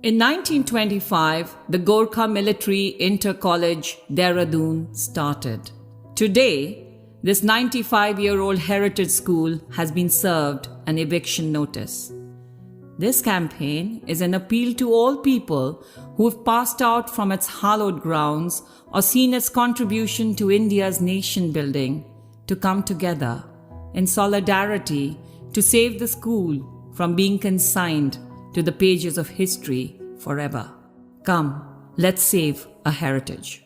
In 1925, the Gorkha Military Inter-College, Dehradun started. Today, this 95-year-old heritage school has been served an eviction notice. This campaign is an appeal to all people who have passed out from its hallowed grounds or seen its contribution to India's nation building to come together in solidarity to save the school from being consigned to the pages of history forever. Come, let's save a heritage.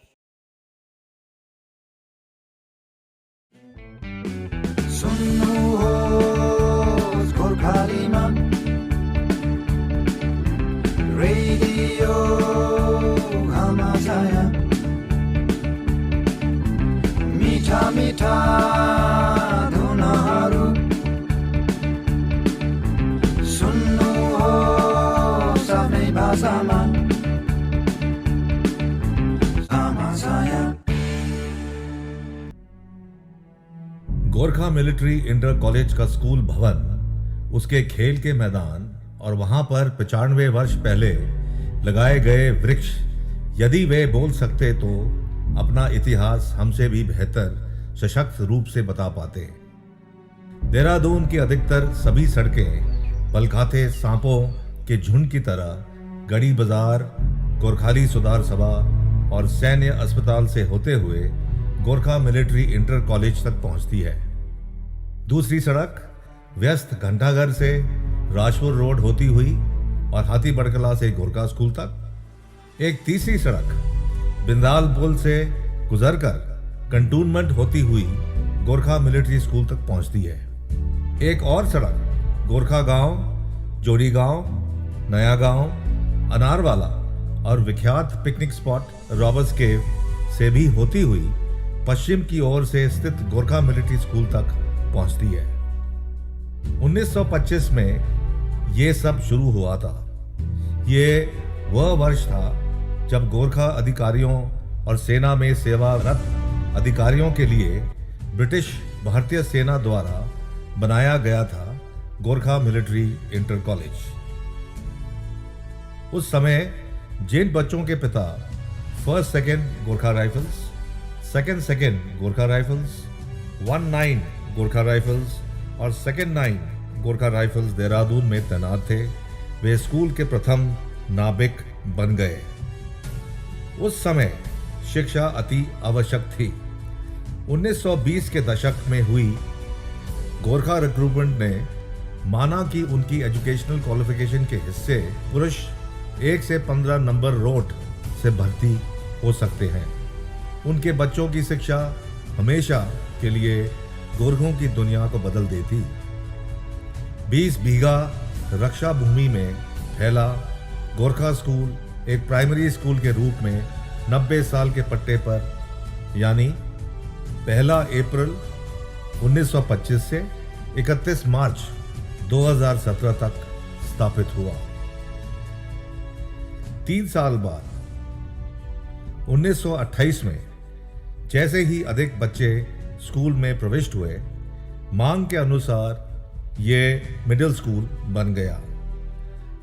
Sunnuhos Gorkhaliman Radio Hamasaya Mita Mita Dunaharu Sunnuhos Same Basaman Hamasaya Gorkha military inter college का school भवन, उसके खेल के मैदान और वहां पर 95 वर्ष पहले लगाए गए वृक्ष यदि वे बोल सकते तो अपना इतिहास हमसे भी बेहतर सशक्त रूप से बता पाते। देहरादून की अधिकतर सभी सड़कें पलखाते सांपों के झुंड की तरह गढ़ी बाजार, गोरखाली सुधार सभा और सैन्य अस्पताल से होते हुए गोरखा मिलिट्री इंटर कॉलेज तक पहुंचती है। दूसरी सड़क व्यस्त घंटाघर से राजपुर रोड होती हुई और हाथी बड़कला से गोरखा स्कूल तक। एक तीसरी सड़क बिंदाल पुल से गुजरकर कंटोनमेंट होती हुई गोरखा मिलिट्री स्कूल तक पहुंचती है। एक और सड़क गोरखा गांव, जोड़ी गांव, नया गांव, अनारवाला और विख्यात पिकनिक स्पॉट रॉबर्ट्स केव से भी होती हुई पश्चिम की ओर से स्थित गोरखा मिलिट्री स्कूल तक पहुंचती है। 1925 में ये सब शुरू हुआ था। ये वह वर्ष था जब गोरखा अधिकारियों और सेना में सेवारत अधिकारियों के लिए ब्रिटिश भारतीय सेना द्वारा बनाया गया था गोरखा मिलिट्री इंटर कॉलेज। उस समय जिन बच्चों के पिता first second Gorkha rifles, second Gorkha rifles, 19 Gorkha rifles और सेकेंड 9 गोरखा राइफल्स देहरादून में तैनात थे, वे स्कूल के प्रथम नाविक बन गए। उस समय शिक्षा अति आवश्यक थी। 1920 के दशक में हुई गोरखा रिक्रूटमेंट ने माना कि उनकी एजुकेशनल क्वालिफिकेशन के हिस्से पुरुष 1 से 15 नंबर रोट से भर्ती हो सकते हैं। उनके बच्चों की शिक्षा हमेशा के लिए गोरखों की दुनिया को बदल देती। 20 बीघा रक्षा भूमि में फैला गोरखा स्कूल एक प्राइमरी स्कूल के रूप में 90 साल के पट्टे पर यानी 1 अप्रैल 1925 से 31 मार्च 2017 तक स्थापित हुआ। 3 साल बाद 1928 में जैसे ही अधिक बच्चे स्कूल में प्रविष्ट हुए, मांग के अनुसार ये मिडिल स्कूल बन गया।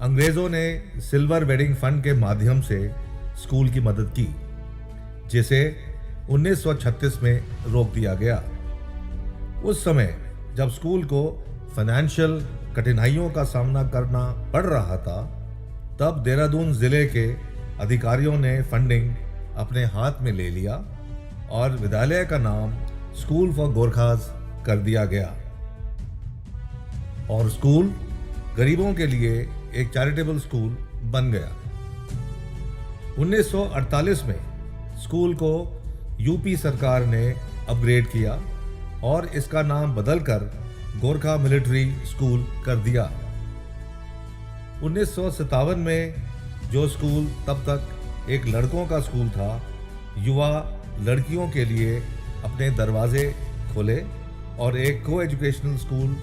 अंग्रेजों ने सिल्वर वेडिंग फंड के माध्यम से स्कूल की मदद की, जिसे 1936 में रोक दिया गया। उस समय जब स्कूल को फाइनेंशियल कठिनाइयों का सामना करना पड़ रहा था, तब देहरादून जिले के अधिकारियों ने फंडिंग अपने हाथ में ले लिया और विद्यालय का नाम स्कूल फॉर गोरखास कर दिया गया और स्कूल गरीबों के लिए एक चैरिटेबल स्कूल बन गया। 1948 में स्कूल को यूपी सरकार ने अपग्रेड किया और इसका नाम बदलकर गोरखा मिलिट्री स्कूल कर दिया। 1957 में जो स्कूल तब तक एक लड़कों का स्कूल था, युवा लड़कियों के लिए अपने दरवाजे खोले और एक को एजुकेशनल स्कूल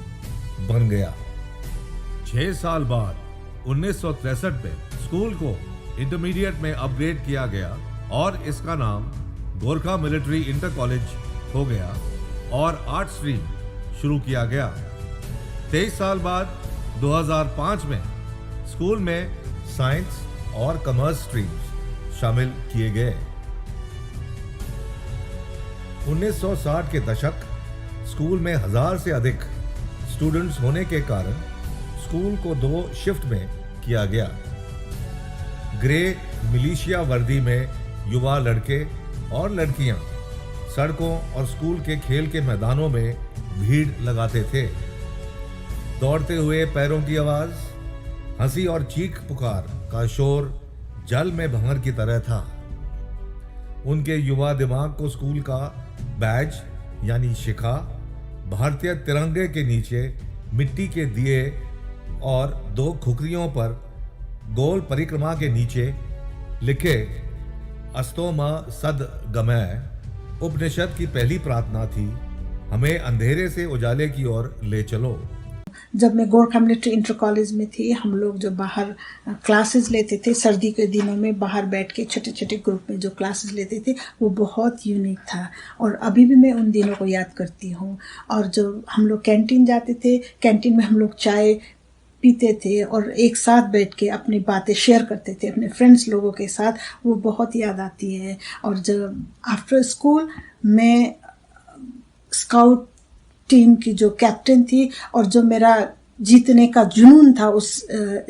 बन गया। 6 साल बाद 1963 में स्कूल को इंटरमीडिएट में अपग्रेड किया गया और इसका नाम गोरखा मिलिट्री इंटर कॉलेज हो गया और आर्ट स्ट्रीम शुरू किया गया। 23 साल बाद 2005 में स्कूल में साइंस, और कॉमर्स स्ट्रीम्स शामिल किए गए। 1960 के दशक स्कूल में 1000 से अधिक स्टूडेंट्स होने के कारण स्कूल को 2 शिफ्ट में किया गया। ग्रे मिलिशिया वर्दी में युवा लड़के और लड़कियां सड़कों और स्कूल के खेल के मैदानों में भीड़ लगाते थे। दौड़ते हुए पैरों की आवाज, हंसी और चीख पुकार का शोर जल में भंवर की तरह था। उनके युवा दिमाग को स्कूल का बैज यानी शिखा, भारतीय तिरंगे के नीचे मिट्टी के दिए और 2 खुकरियों पर गोल परिक्रमा के नीचे लिखे अस्तो म सद गमय उपनिषद की पहली प्रार्थना थी, हमें अंधेरे से उजाले की ओर ले चलो। जब मैं गोरखा मिलिट्री इंटर कॉलेज में थी, हम लोग जो बाहर क्लासेस लेते थे, सर्दी के दिनों में बाहर बैठ के छोटे छोटे ग्रुप में जो क्लासेस लेते थे, वो बहुत यूनिक था और अभी भी मैं उन दिनों को याद करती हूँ। और जो हम लोग कैंटीन जाते थे, कैंटीन में हम लोग चाय पीते थे और एक साथ बैठ के अपनी बातें शेयर करते थे अपने फ्रेंड्स लोगों के साथ, वो बहुत याद आती है। और जब आफ्टर स्कूल मैं स्काउट टीम की जो कैप्टन थी और जो मेरा जीतने का जुनून था उस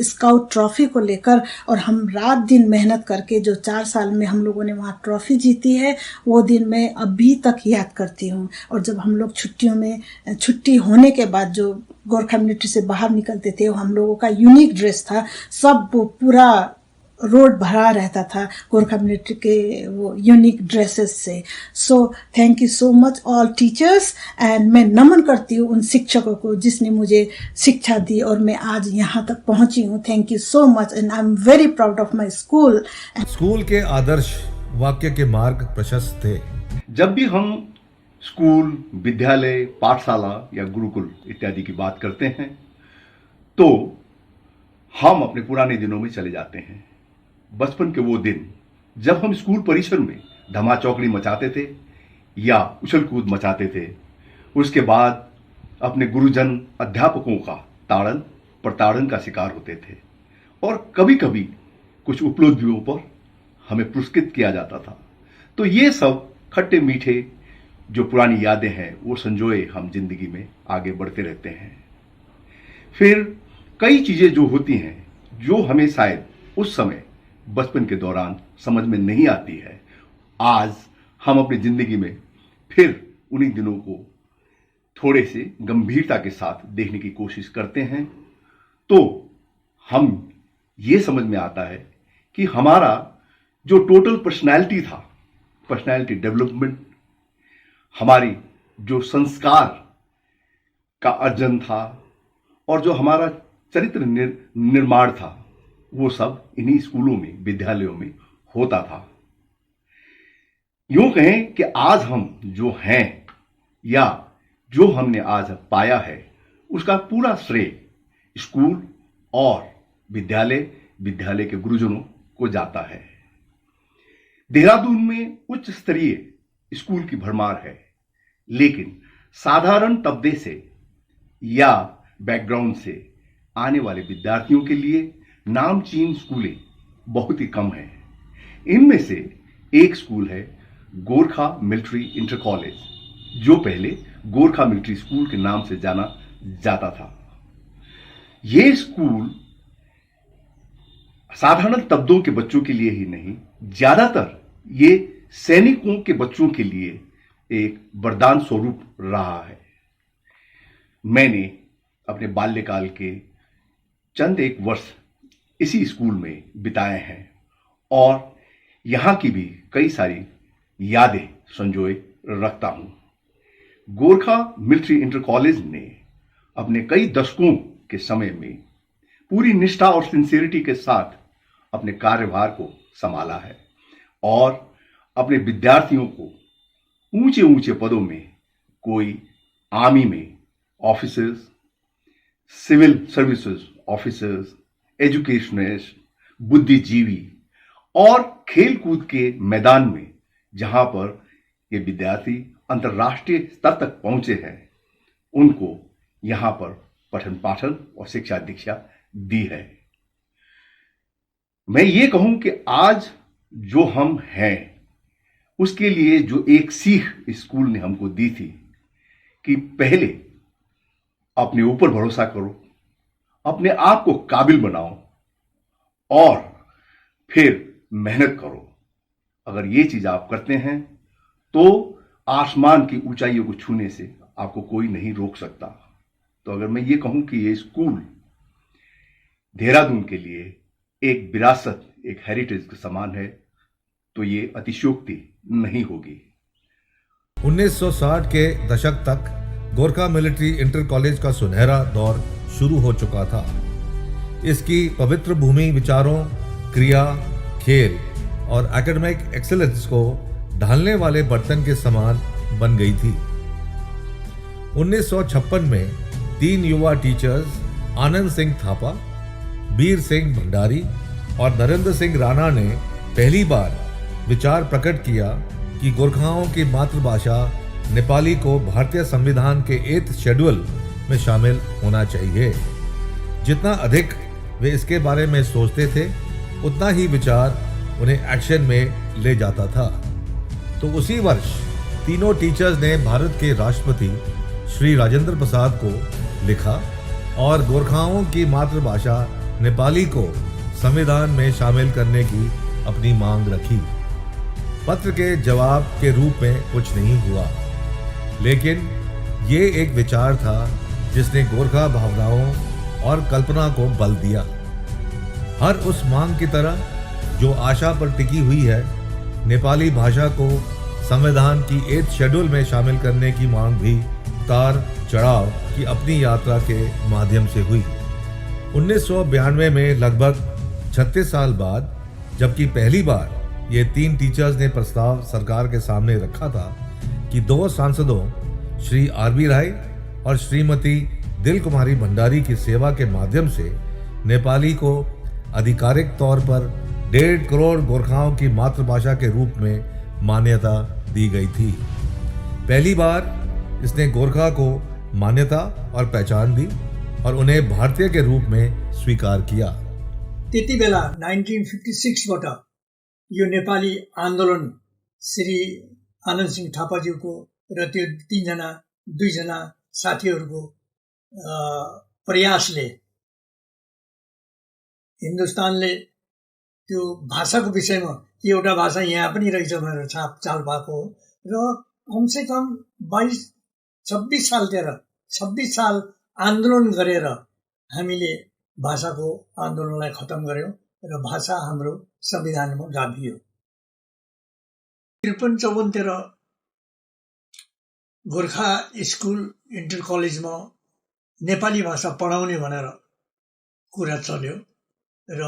स्काउट ट्रॉफी को लेकर, और हम रात दिन मेहनत करके जो 4 साल में हम लोगों ने वहाँ ट्रॉफी जीती है, वो दिन मैं अभी तक याद करती हूँ। और जब हम लोग छुट्टियों में छुट्टी होने के बाद जो गोरखा मिलिट्री से बाहर निकलते थे, वो हम लोगों का यूनिक ड्रेस था, सब वो पूरा रोड भरा रहता था गोरखा मिलिट्री के वो यूनिक ड्रेसेस से। So thank you so much all teachers, and मैं नमन करती हूँ उन शिक्षकों को जिसने मुझे शिक्षा दी और मैं आज यहाँ तक पहुँची हूँ। Thank you so much and I am very proud of my school. School के आदर्श वाक्य के मार्ग प्रशस्त थे। जब भी हम स्कूल, विद्यालय, पाठशाला या गुरुकुल इत्यादि की बात करते हैं तो हम अपने पुराने दिनों में चले जाते हैं। बचपन के वो दिन जब हम स्कूल परिसर में धमाचौकड़ी मचाते थे या उछल कूद मचाते थे, उसके बाद अपने गुरुजन अध्यापकों का ताड़न प्रताड़न का शिकार होते थे और कभी कभी कुछ उपलब्धियों पर हमें पुरस्कृत किया जाता था। तो ये सब खट्टे मीठे जो पुरानी यादें हैं वो संजोए हम जिंदगी में आगे बढ़ते रहते हैं। फिर कई चीजें जो होती हैं जो हमें शायद उस समय बचपन के दौरान समझ में नहीं आती है, आज हम अपनी जिंदगी में फिर उन्हीं दिनों को थोड़े से गंभीरता के साथ देखने की कोशिश करते हैं तो हम ये समझ में आता है कि हमारा जो टोटल पर्सनैलिटी था, पर्सनैलिटी डेवलपमेंट, हमारी जो संस्कार का अर्जन था और जो हमारा चरित्र निर्माण था, वो सब इन्हीं स्कूलों में, विद्यालयों में होता था। यूं कहें कि आज हम जो हैं या जो हमने आज पाया है, उसका पूरा श्रेय स्कूल और विद्यालय के गुरुजनों को जाता है। देहरादून में उच्च स्तरीय स्कूल की भरमार है, लेकिन साधारण तबके से या बैकग्राउंड से आने वाले विद्यार्थियों के लिए नामचीन स्कूलें बहुत ही कम हैं। इनमें से एक स्कूल है गोरखा मिलिट्री इंटर कॉलेज, जो पहले गोरखा मिलिट्री स्कूल के नाम से जाना जाता था। ये स्कूल साधारण तबकों के बच्चों के लिए ही नहीं, ज्यादातर ये सैनिकों के बच्चों के लिए एक वरदान स्वरूप रहा है। मैंने अपने बाल्यकाल के चंद एक वर्ष इसी स्कूल में बिताए हैं और यहाँ की भी कई सारी यादें संजोए रखता हूँ। गोरखा मिलिट्री इंटर कॉलेज ने अपने कई दशकों के समय में पूरी निष्ठा और सिंसियरिटी के साथ अपने कार्यभार को संभाला है और अपने विद्यार्थियों को ऊंचे ऊंचे पदों में, कोई आर्मी में officers, civil services officers, educationist, बुद्धिजीवी और खेल कूद के मैदान में जहां पर ये विद्यार्थी अंतर्राष्ट्रीय स्तर तक पहुंचे हैं, उनको यहां पर पठन पाठन और शिक्षा दीक्षा दी है। मैं ये कहूं कि आज जो हम हैं उसके लिए जो एक सीख स्कूल ने हमको दी थी कि पहले अपने ऊपर भरोसा करो, अपने आप को काबिल बनाओ और फिर मेहनत करो। अगर ये चीज आप करते हैं तो आसमान की ऊंचाइयों को छूने से आपको कोई नहीं रोक सकता। तो अगर मैं ये कहूं कि ये स्कूल देहरादून के लिए एक विरासत, एक हेरिटेज के समान है, तो ये अतिशयोक्ति नहीं होगी। 1960 के दशक तक गोरखा मिलिट्री इंटर कॉलेज का सुनहरा दौर शुरू हो चुका था। इसकी पवित्र भूमि विचारों, क्रिया, खेल और एकेडमिक एक्सेलेंस को ढालने वाले बर्तन के समान बन गई थी। 1956 में 3 युवा टीचर्स आनंद सिंह थापा, बीर सिंह भंडारी और नरेंद्र सिंह राणा ने पहली बार विचार प्रकट किया कि गोरखाओं की मातृभाषा नेपाली को भारतीय संविधान के 8th शेड्यूल में शामिल होना चाहिए। जितना अधिक वे इसके बारे में सोचते थे, उतना ही विचार उन्हें एक्शन में ले जाता था। तो उसी वर्ष तीनों टीचर्स ने भारत के राष्ट्रपति श्री राजेंद्र प्रसाद को लिखा और गोरखाओं की मातृभाषा नेपाली को संविधान में शामिल करने की अपनी मांग रखी। पत्र के जवाब के रूप में कुछ नहीं हुआ, लेकिन ये एक विचार था जिसने गोरखा भावनाओं और कल्पना को बल दिया। हर उस मांग की तरह जो आशा पर टिकी हुई है, नेपाली भाषा को संविधान की 8th शेड्यूल में शामिल करने की मांग भी उतार चढ़ाव की अपनी यात्रा के माध्यम से हुई। 1992 में लगभग 36 साल बाद, जबकि पहली बार ये 3 टीचर्स ने प्रस्ताव सरकार के सामने रखा था कि 2 सांसदों श्री आर.बी. राय और श्रीमती दिल कुमारी भंडारी की सेवा के माध्यम से नेपाली को आधिकारिक तौर पर 1.5 करोड़ गोरखाओं की मातृभाषा के रूप में मान्यता दी गई थी। पहली बार इसने गोरखा को मान्यता और पहचान दी और उन्हें भारतीय के रूप में स्वीकार किया। त्यति बेला 1956 बाट यो नेपाली आन्दोलन श्री आनन्द सिंह थापाज्यूको र त्यो 2 जना साथीहरूको प्रयासले हिन्दुस्तानले त्यो भाषाको विषयमा कि एउटा भाषा यहाँ पनि रहेछ भनेर चाल पाएको हो र कमसे कम 26 साल आन्दोलन गरेर हामीले भाषाको आन्दोलनलाई खतम गर्यौं र भाषा हाम्रो संविधानमा गाभियो। 53-54 गोर्खा स्कुल इन्टर कलेजमा नेपाली भाषा पढाउने भनेर कुरा चल्यो र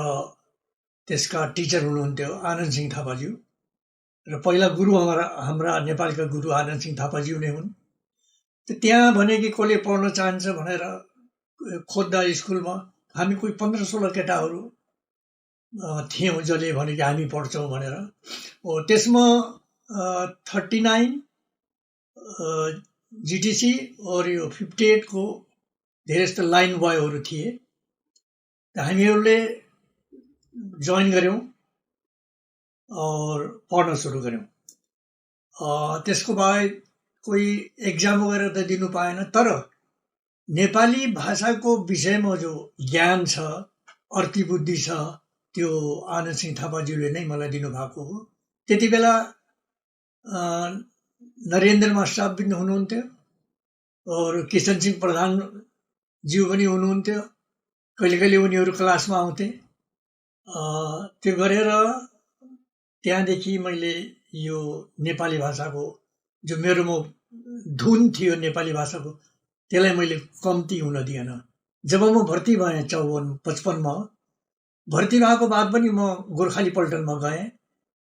त्यसका टिचर हुनुहुन्थ्यो आनन्द सिंह थापाज्यू र पहिला गुरु हाम्रा नेपालका गुरु आनन्द सिंह थापाज्यू नै हुन्। त्यहाँ भने कि कसले पढ्न चाहन्छ भनेर खोज्दा स्कुलमा हामी कोही 15-16 केटाहरू थियौं जसले भने कि हामी पढ्छौं भनेर। त्यसमा 39 जीटीसी और यो 58 को धेरै जस्तो लाइन बॉयहरू थिए। हामीहरूले जोइन गर्यौं और पढ्न सुरु गर्यौं। त्यसको बाद कोही एक्जाम वगैरह त दिनु पाएन, तर नेपाली भाषाको विषयमा जो ज्ञान छ, अर्थी बुद्धि छ, त्यो आनन्द सिंह थापाज्यूले नै मलाई दिनु भएको हो। त्यति बेला नरेन्द्र मास्टर साहब पनि हुनुहुन्थ्यो और किशन सिंह प्रधान ज्यू पनि हुनुहुन्थ्यो। कहिले कहिले उनीहरू क्लासमा आउँथे। त्यो गरेर त्यहाँदेखि मैले यो नेपाली भाषाको जो मेरोमा धुन थियो नेपाली भाषाको, त्यसलाई मैले कम्ती हुन दिएन। जब म भर्ती भएँ 54-55 मा, भर्ती भएको बाद पनि म गोर्खाली पल्टनमा गएँ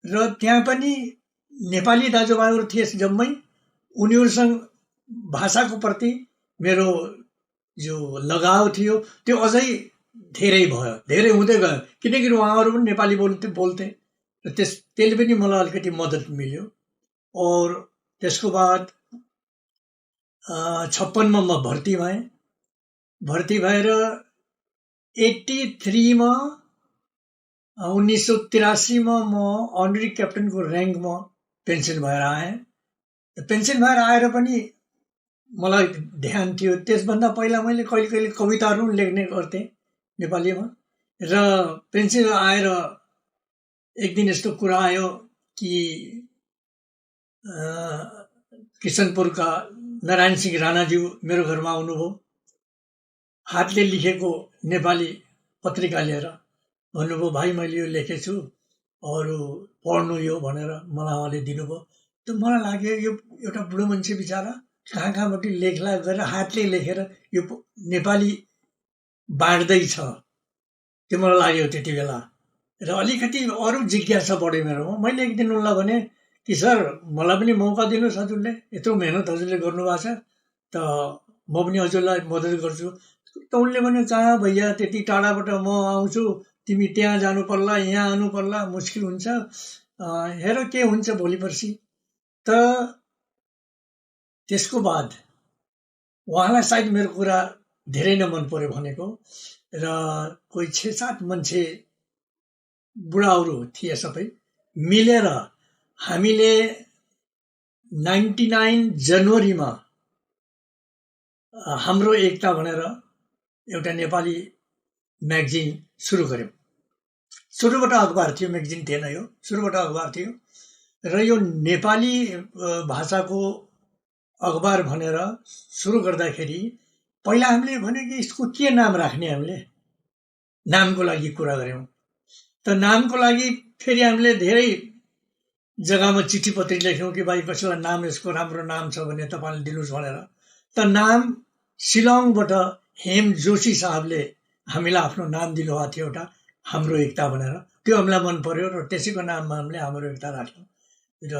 र त्यहाँ पनि नेपाली दाजुभाइहरू थिए जम्मै। उनीहरूसँग भाषाको प्रति मेरो जो लगाव थियो त्यो अझै धेरै भयो, धेरै हुँदै गयो, किनकि उहाँहरू पनि नेपाली बोल्थे र त्यसले पनि मलाई अलिकति मद्दत मिल्यो। और त्यसको बाद 56 मा म भर्ती भएँ। भर्ती भएर 83 मा 1983 में म अनरी क्याप्टनको ऱ्याङ्कमा पेन्सन भएर आएँ। पेन्सन भएर आएर पनि मलाई ध्यान थियो, त्यसभन्दा पहिला मैले कहिले कहिले कविताहरू लेख्ने गर्थेँ नेपालीमा। र पेन्सन आएर एक दिन यस्तो कुरा आयो कि किशनपुरका नारायण सिंह राणाज्यू मेरो घरमा आउनुभयो, हातले लेखेको नेपाली पत्रिका लिएर। भन्नुभयो, भाइ मैले यो लेखेछु, अरू पढ्नु यो भनेर मलाई उहाँले दिनुभयो। त मलाई लाग्यो यो एउटा बुढो मान्छे बिचरा कहाँ कहाँबाट लेख्ला गरेर हातले लेखेर यो नेपाली बाँड्दैछ, त्यो मलाई लाग्यो त्यति बेला। र अलिकति अरू जिज्ञासा बढ्यो मेरोमा। मैले एक दिन उनलाई भने कि सर मलाई पनि मौका दिनुहोस्, हजुरले यत्रो मेहनत हजुरले गर्नुभएको छ, त म पनि हजुरलाई मद्दत गर्छु। त उनले भने कहाँ भैया, त्यति टाढाबाट म आउँछु, तिमी त्यहाँ जानु पर्ला, यहाँ आउनु पर्ला, मुस्किल हुन्छ, हेर के हुन्छ भोलि पर्सि। त त्यसको बाद उहाँलाई सायद मेरो कुरा धेरै नै मन पर्यो भनेको, र कोही 6-7 मान्छे बुढाहरू थिए, सबै मिलेर हामीले 99 जनवरीमा हाम्रो एकता भनेर एउटा नेपाली म्यागजिन सुरु गर्यौँ। सुरुबाट अखबार थियो, म्यागजिन थिएन यो, सुरुबाट अखबार थियो। र यो नेपाली भाषाको अखबार भनेर सुरु गर्दाखेरि पहिला हामीले भने कि यसको के नाम राख्ने, हामीले नामको लागि कुरा गऱ्यौँ। त नामको लागि फेरि हामीले धेरै जग्गामा चिठी पत्री लेख्यौँ कि भाइ कसैलाई नाम यसको राम्रो नाम छ भने तपाईँले दिनुहोस् भनेर। त नाम शिलङबाट हेम जोशी साहबले हामीलाई आफ्नो नाम दिनुभएको थियो, एउटा हाम्रो एकता भनेर। त्यो हामीलाई मन पर्यो र त्यसैको नाममा हामीले हाम्रो एकता राख्यौँ। र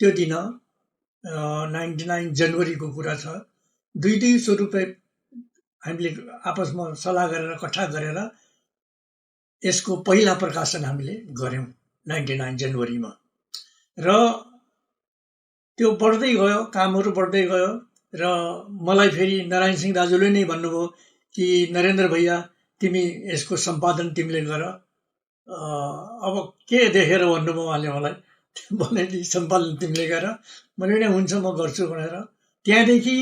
त्यो दिन 99 जनवरीको कुरा छ। 200 रुपियाँ हामीले आपसमा सल्लाह गरेर इकट्ठा गरेर यसको पहिला प्रकाशन हामीले गऱ्यौँ 99 जनवरीमा। र त्यो बढ्दै गयो, कामहरू बढ्दै गयो। र मलाई फेरि नारायण सिंह दाजुले नै भन्नुभयो कि नरेन्द्र भैया तिमी यसको सम्पादन तिमीले गर। अब के देखेर भन्नुभयो उहाँले मलाई, भने सम्पादन तिमीले गर। मैले पनि हुन्छ म गर्छु भनेर। त्यहाँदेखि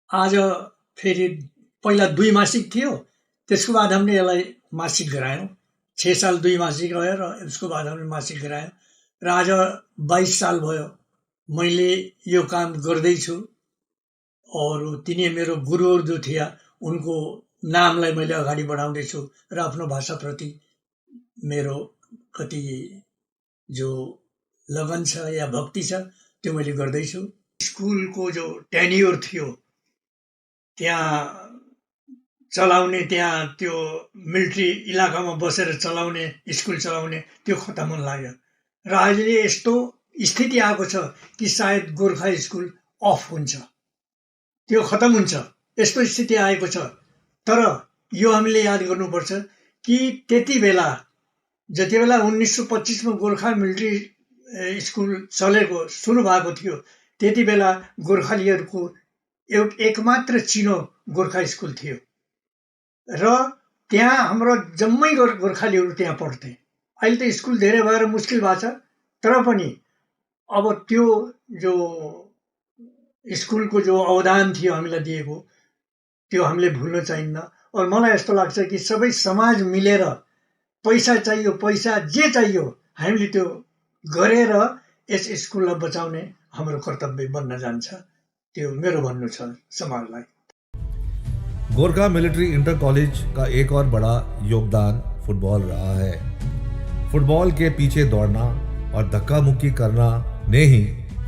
आज फेरि पहिला 2 मासिक थियो, त्यसको बाद हामीले यसलाई मासिक गरायौँ। 6 साल 2 मासिक रह्यो र यसको बाद हामीले मासिक गरायौँ। र आज 22 साल भयो मैले यो काम गर्दैछु। और तिनी मेरो गुरुहरू जो थिए उनको नामलाई मैले अगाडि बढाउँदैछु र आफ्नो भाषाप्रति मेरो कति जो लगन छ या भक्ति छ त्यो मैले गर्दैछु। स्कुलको जो टेन्योर थियो त्यहाँ चलाउने, त्यहाँ त्यो मिलिट्री इलाकामा बसेर चलाउने, स्कुल चलाउने त्यो खतम हुन लाग्यो। र अहिले यस्तो स्थिति आएको छ कि सायद गोर्खा स्कुल अफ हुन्छ, त्यो खतम हुन्छ, यस्तो स्थिति आएको छ। तर यो हामीले याद गर्नुपर्छ कि त्यति बेला जति बेला 1925 मा गोर्खा मिलिट्री स्कुल चलेको सुरु भएको थियो त्यति बेला गोर्खालीहरूको एकमात्र चिनो गोर्खा स्कुल थियो र त्यहाँ हाम्रो जम्मै गोर्खालीहरू त्यहाँ पढ्थे। अहिले त स्कुल धेरै भएर मुस्किल भएको छ, तर पनि अब त्यो जो स्कुलको जो अवदान थियो हामीलाई दिएको त्यो हामीले भुल्न चाहिन्न। और मलाई यस्तो लाग्छ कि सबै समाज मिलेर पैसा चाहियो, पैसा जे चाहियो हामीले त्यो गरेर यस स्कुललाई बचाउने हाम्रो कर्तव्य बन्न जान्छ। त्यो मेरो भन्नु छ समाजलाई। गोरखा मिलिट्री इंटर कॉलेज का एक और बड़ा योगदान फुटबॉल रहा है। फुटबॉल के पीछे दौड़ना और धक्का मुक्की करना ने ही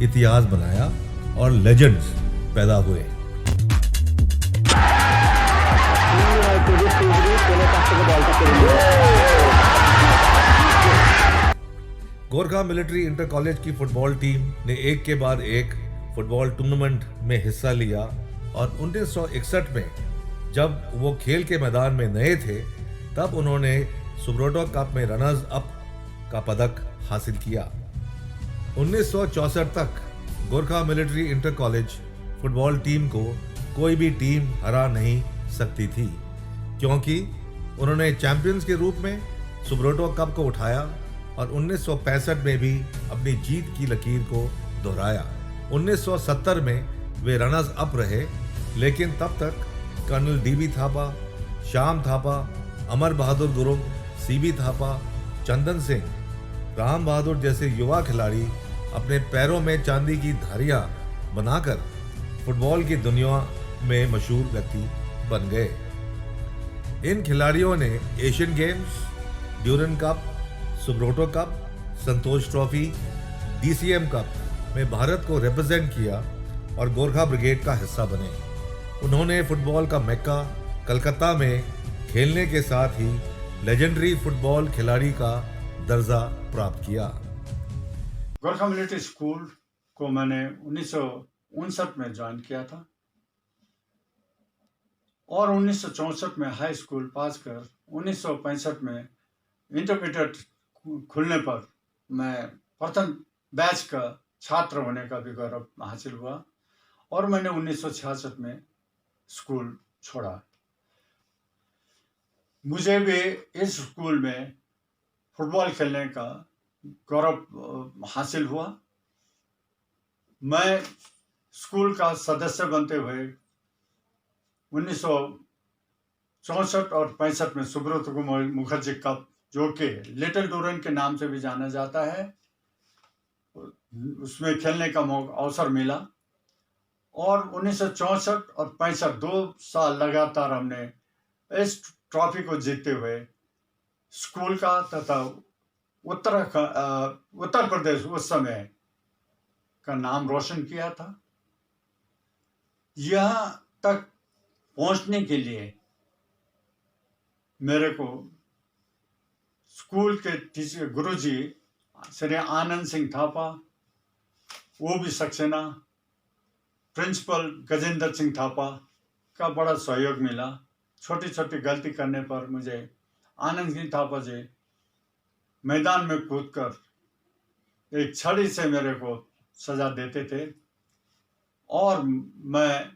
इतिहास बनाया और लेजेंड्स पैदा हुए। गोरखा मिलिट्री इंटर कॉलेज की फुटबॉल टीम ने एक के बाद एक फुटबॉल टूर्नामेंट में हिस्सा लिया और 1961 में जब वो खेल के मैदान में नए थे तब उन्होंने सुब्रोटो कप में रनर्स अप का पदक हासिल किया। 1964 तक Gorkha military inter college football team को कोई भी टीम हरा नहीं सकती थी, क्योंकि उन्होंने चैंपियंस के रूप में सुब्रोटो कप को उठाया और 1965 में भी अपनी जीत की लकीर को दोहराया। 1970 में वे रनर्स अप रहे, लेकिन तब तक colonel dB Thapa, Shyam Thapa, Amar Bahadur Gurung, CB Thapa, Chandan Singh, Ram Bahadur जैसे युवा खिलाड़ी अपने पैरों में चांदी की धारियां बनाकर फुटबॉल की दुनिया में मशहूर व्यक्ति बन गए। इन खिलाड़ियों ने Asian games, Durand cup, Subroto cup, Santosh trophy, DCM cup में भारत को रिप्रेजेंट किया और गोरखा ब्रिगेड का हिस्सा बने। उन्होंने फुटबॉल का मेक्का कलकत्ता में खेलने के साथ ही लेजेंडरी फुटबॉल खिलाड़ी का दर्जा प्राप्त किया। गोरखा मिलिट्री स्कूल को मैंने 1959 में ज्वाइन किया था और 1964 में हाई स्कूल पास कर 1965 में इंटरमीडिएट खुलने पर मैं प्रथम बैच का छात्र होने का भी गौरव हासिल हुआ और मैंने 1966 में स्कूल छोड़ा। मुझे भी इस स्कूल में फुटबॉल खेलने का गौरव हासिल हुआ। मैं स्कूल का सदस्य बनते हुए 1964 और 65 में सुब्रत मुखर्जी कप, जो कि लिटिल डूरन के नाम से भी जाना जाता है, उसमें खेलने का अवसर मिला और 1964 और 65 2 साल लगातार हमने इस ट्रॉफी को जीतते हुए स्कूल का तथा उत्तर प्रदेश उस समय का नाम रोशन किया था। यहाँ तक पहुंचने के लिए मेरे को स्कूल के टीचर गुरुजी श्री आनंद सिंह थापा, वो भी सक्सेना, प्रिंसिपल गजेंद्र सिंह थापा का बड़ा सहयोग मिला। छोटी छोटी गलती करने पर मुझे आनंद सिंह थापा जी मैदान में कूदकर एक छड़ी से मेरे को सजा देते थे और मैं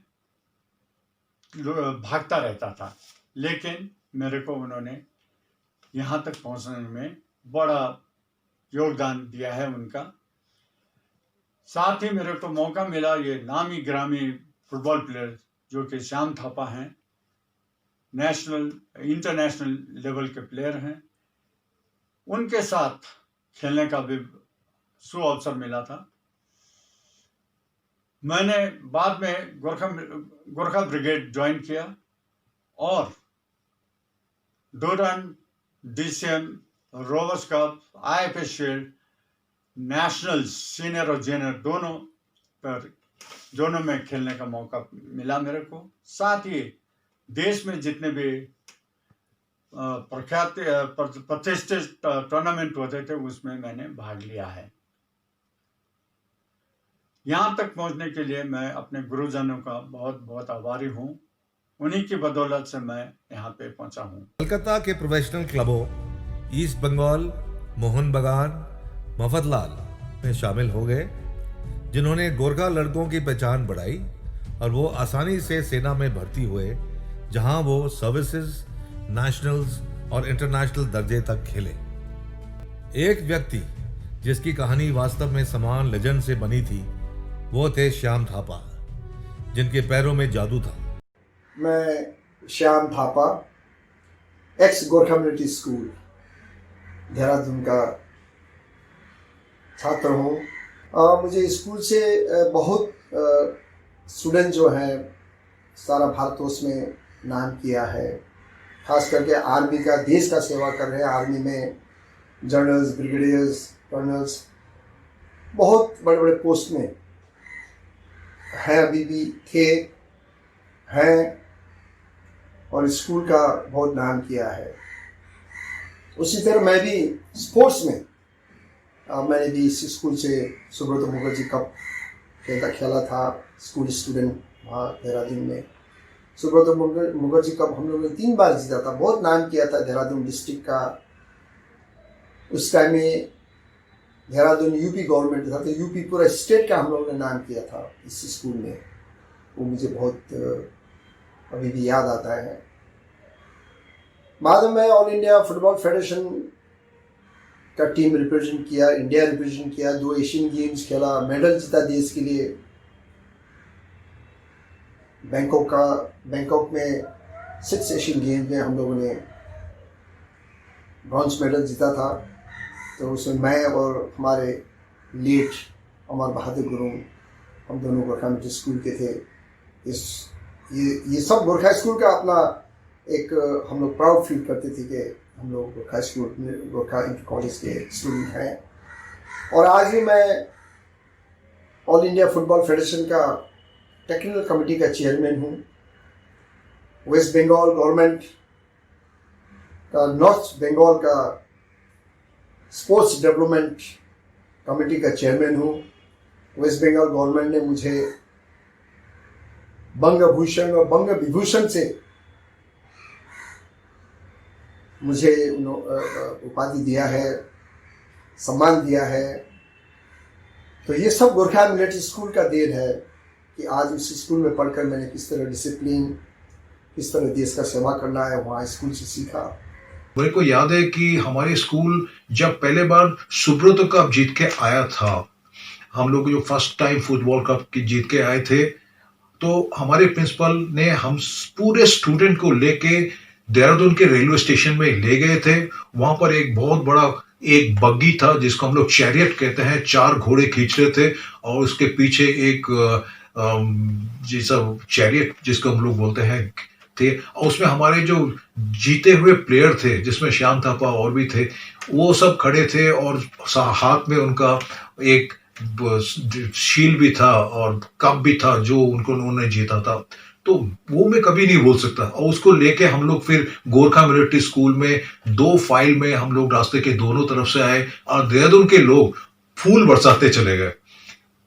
भागता रहता था, लेकिन मेरे को उन्होंने यहाँ तक पहुँचने में बड़ा योगदान दिया है उनका। साथ ही मेरे को मौका मिला ये नामी ग्रामी फुटबॉल प्लेयर जो कि श्याम थापा हैं, नेशनल इंटरनेशनल लेवल के प्लेयर हैं, उनके साथ खेलने का भी सुअवसर मिला था। मैंने बाद में गोरखा ब्रिगेड ज्वाइन किया और Durand, DCM, rovers cup, IFS shield, national senior और जूनियर दोनों में खेलने का मौका मिला मेरे को। साथ ही देश में जितने भी प्रतिष्ठित टूर्नामेंट होते थे उसमें मैंने भाग लिया है। यहाँ तक पहुँचने के लिए मैं अपने गुरुजनों का बहुत बहुत आभारी हूँ। उन्हीं की बदौलत से मैं यहाँ पे पहुँचा हूँ। कलकत्ता के प्रोफेशनल क्लबों ईस्ट बंगाल, मोहन बगान, मफतलाल में शामिल हो गए, जिन्होंने गोरखा लड़कों की पहचान बढ़ाई और वो आसानी से सेना में भर्ती हुए, जहां वो सर्विसेज, नेशनल्स और इंटरनेशनल दर्जे तक खेले। एक व्यक्ति जिसकी कहानी वास्तव में समान लेजेंड से बनी थी, वो थे श्याम थापा, जिनके पैरों में जादू था। मैं Shyam Thapa, x Gorkha military school Dehradun का छात्र हूँ। मुझे स्कूल से बहुत स्टूडेंट जो हैं सारा भारतवर्ष में नाम किया है, खास करके आर्मी का, देश का सेवा कर रहे हैं। आर्मी में जनरल्स, ब्रिगेडियर्स, कर्नल्स बहुत बड़े बड़े पोस्ट में हैं, अभी भी थे, हैं और स्कूल का बहुत नाम किया है। उसी तरह मैं भी स्पोर्ट्स में मैंने भी इस स्कूल से सुब्रत मुखर्जी कप खेला था, स्कूल स्टूडेंट वहाँ देहरादून में। सुब्रत मुखर्जी कप हम लोगों ने 3 बार जीता था, बहुत नाम किया था देहरादून डिस्ट्रिक्ट का। उस टाइम में देहरादून यूपी गवर्नमेंट था, तो यूपी पूरा स्टेट का हम लोगों ने नाम किया था इस स्कूल में। वो मुझे बहुत अभी भी याद आता है। बाद में ऑल इंडिया फुटबॉल फेडरेशन का टीम रिप्रेजेंट किया, इंडिया रिप्रेजेंट किया, 2 एशियन गेम्स खेला, मेडल जीता देश के लिए। बैंकॉक में 6 एशियन गेम्स में हम लोगों ने ब्रॉन्ज मेडल जीता था। तो उसमें मैं और हमारे लेट अमर बहादुर गुरुंग, हम दोनों गोरखा मिलिट्री स्कूल के थे। ये सब गोरखा स्कूल का अपना एक हम लोग प्राउड फील करते थे कि हम लोग गोरखा इंटर कॉलेज के स्टूडेंट हैं। और आज भी मैं ऑल इंडिया फुटबॉल फेडरेशन का टेक्निकल कमेटी का चेयरमैन हूँ। वेस्ट बंगाल गवर्नमेंट का, नॉर्थ बंगाल का स्पोर्ट्स डेवलपमेंट कमेटी का चेयरमैन हूँ। वेस्ट बंगाल गवर्नमेंट ने मुझे बंग भूषण और बंग विभूषण से मुझे उपाधि दिया है, सम्मान दिया है। तो ये सब गोरखा मिलिट्री स्कूल का देन है कि आज इस स्कूल में पढ़कर मैंने किस तरह डिसिप्लिन, किस तरह देश का सेवा करना है, वहाँ स्कूल से सीखा। मेरे को याद है कि हमारे स्कूल जब पहले बार सुब्रतो कप जीत के आया था, हम लोग जो फर्स्ट टाइम फुटबॉल कप जीत के आए थे, तो हमारे प्रिंसिपल ने हम पूरे स्टूडेंट को लेके देहरादून के रेलवे स्टेशन में ले गए थे। वहां पर एक बहुत बड़ा एक बग्गी था जिसको हम लोग चैरियट कहते हैं, 4 घोड़े खींच रहे थे और उसके पीछे एक जैसा चैरियट जिसको हम लोग बोलते हैं थे। और उसमें हमारे जो जीते हुए प्लेयर थे, जिसमें श्याम थापा और भी थे, वो सब खड़े थे और हाथ में उनका एक शील्ड भी था और कप भी था जो उन्होंने जीता था। तो वो मैं कभी नहीं भूल सकता। और उसको लेके हम लोग फिर गोरखा मिलिट्री स्कूल में 2 फाइल में हम लोग रास्ते के दोनों तरफ से आए और देहरादून के लोग फूल बरसाते चले गए।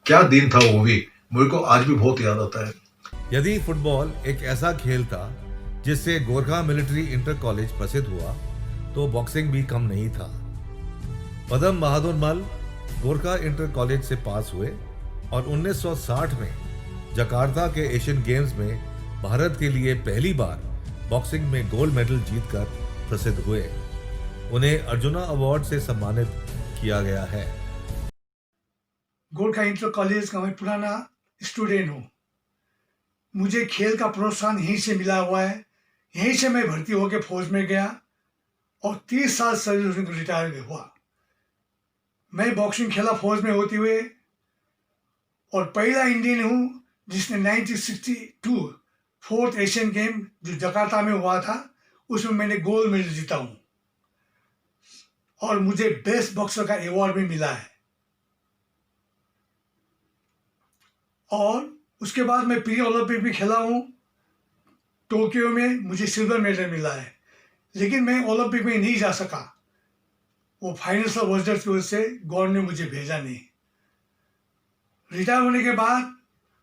क्या दिन था वो भी, मुझे को आज भी बहुत याद आता है। यदि फुटबॉल एक ऐसा खेल था जिससे गोरखा मिलिट्री इंटर कॉलेज प्रसिद्ध हुआ, तो बॉक्सिंग भी कम नहीं था। पदम बहादुर मल गोरखा इंटर कॉलेज से पास हुए और 1960 में जकार्ता के एशियन गेम्स में भारत के लिए पहली बार बॉक्सिंग में गोल्ड मेडल जीतकर प्रसिद्ध हुए। उन्हें अर्जुना अवार्ड से सम्मानित किया गया है। गोरखा इंटर कॉलेज का मैं पुराना स्टूडेंट हूँ। मुझे खेल का प्रोत्साहन यहीं से मिला हुआ है। यहीं से मैं भर्ती होकर फौज में गया और 30 साल सर्विस रिटायर हुआ। मैं बॉक्सिंग खेला फौज में होते हुए और पहला इंडियन हूँ जिसने 1962 4th एशियन गेम जो जकार्ता में हुआ था, उसमें मैंने गोल्ड मेडल जीता हूँ और मुझे बेस्ट बॉक्सर का अवार्ड भी मिला है। और उसके बाद मैं प्री ओलंपिक भी खेला हूँ टोक्यो में, मुझे सिल्वर मेडल मिला है। लेकिन मैं ओलंपिक में नहीं जा सका, वो फाइनेंशियल वजह की वजह से गवर्नमेंट ने मुझे भेजा नहीं। रिटायर होने के बाद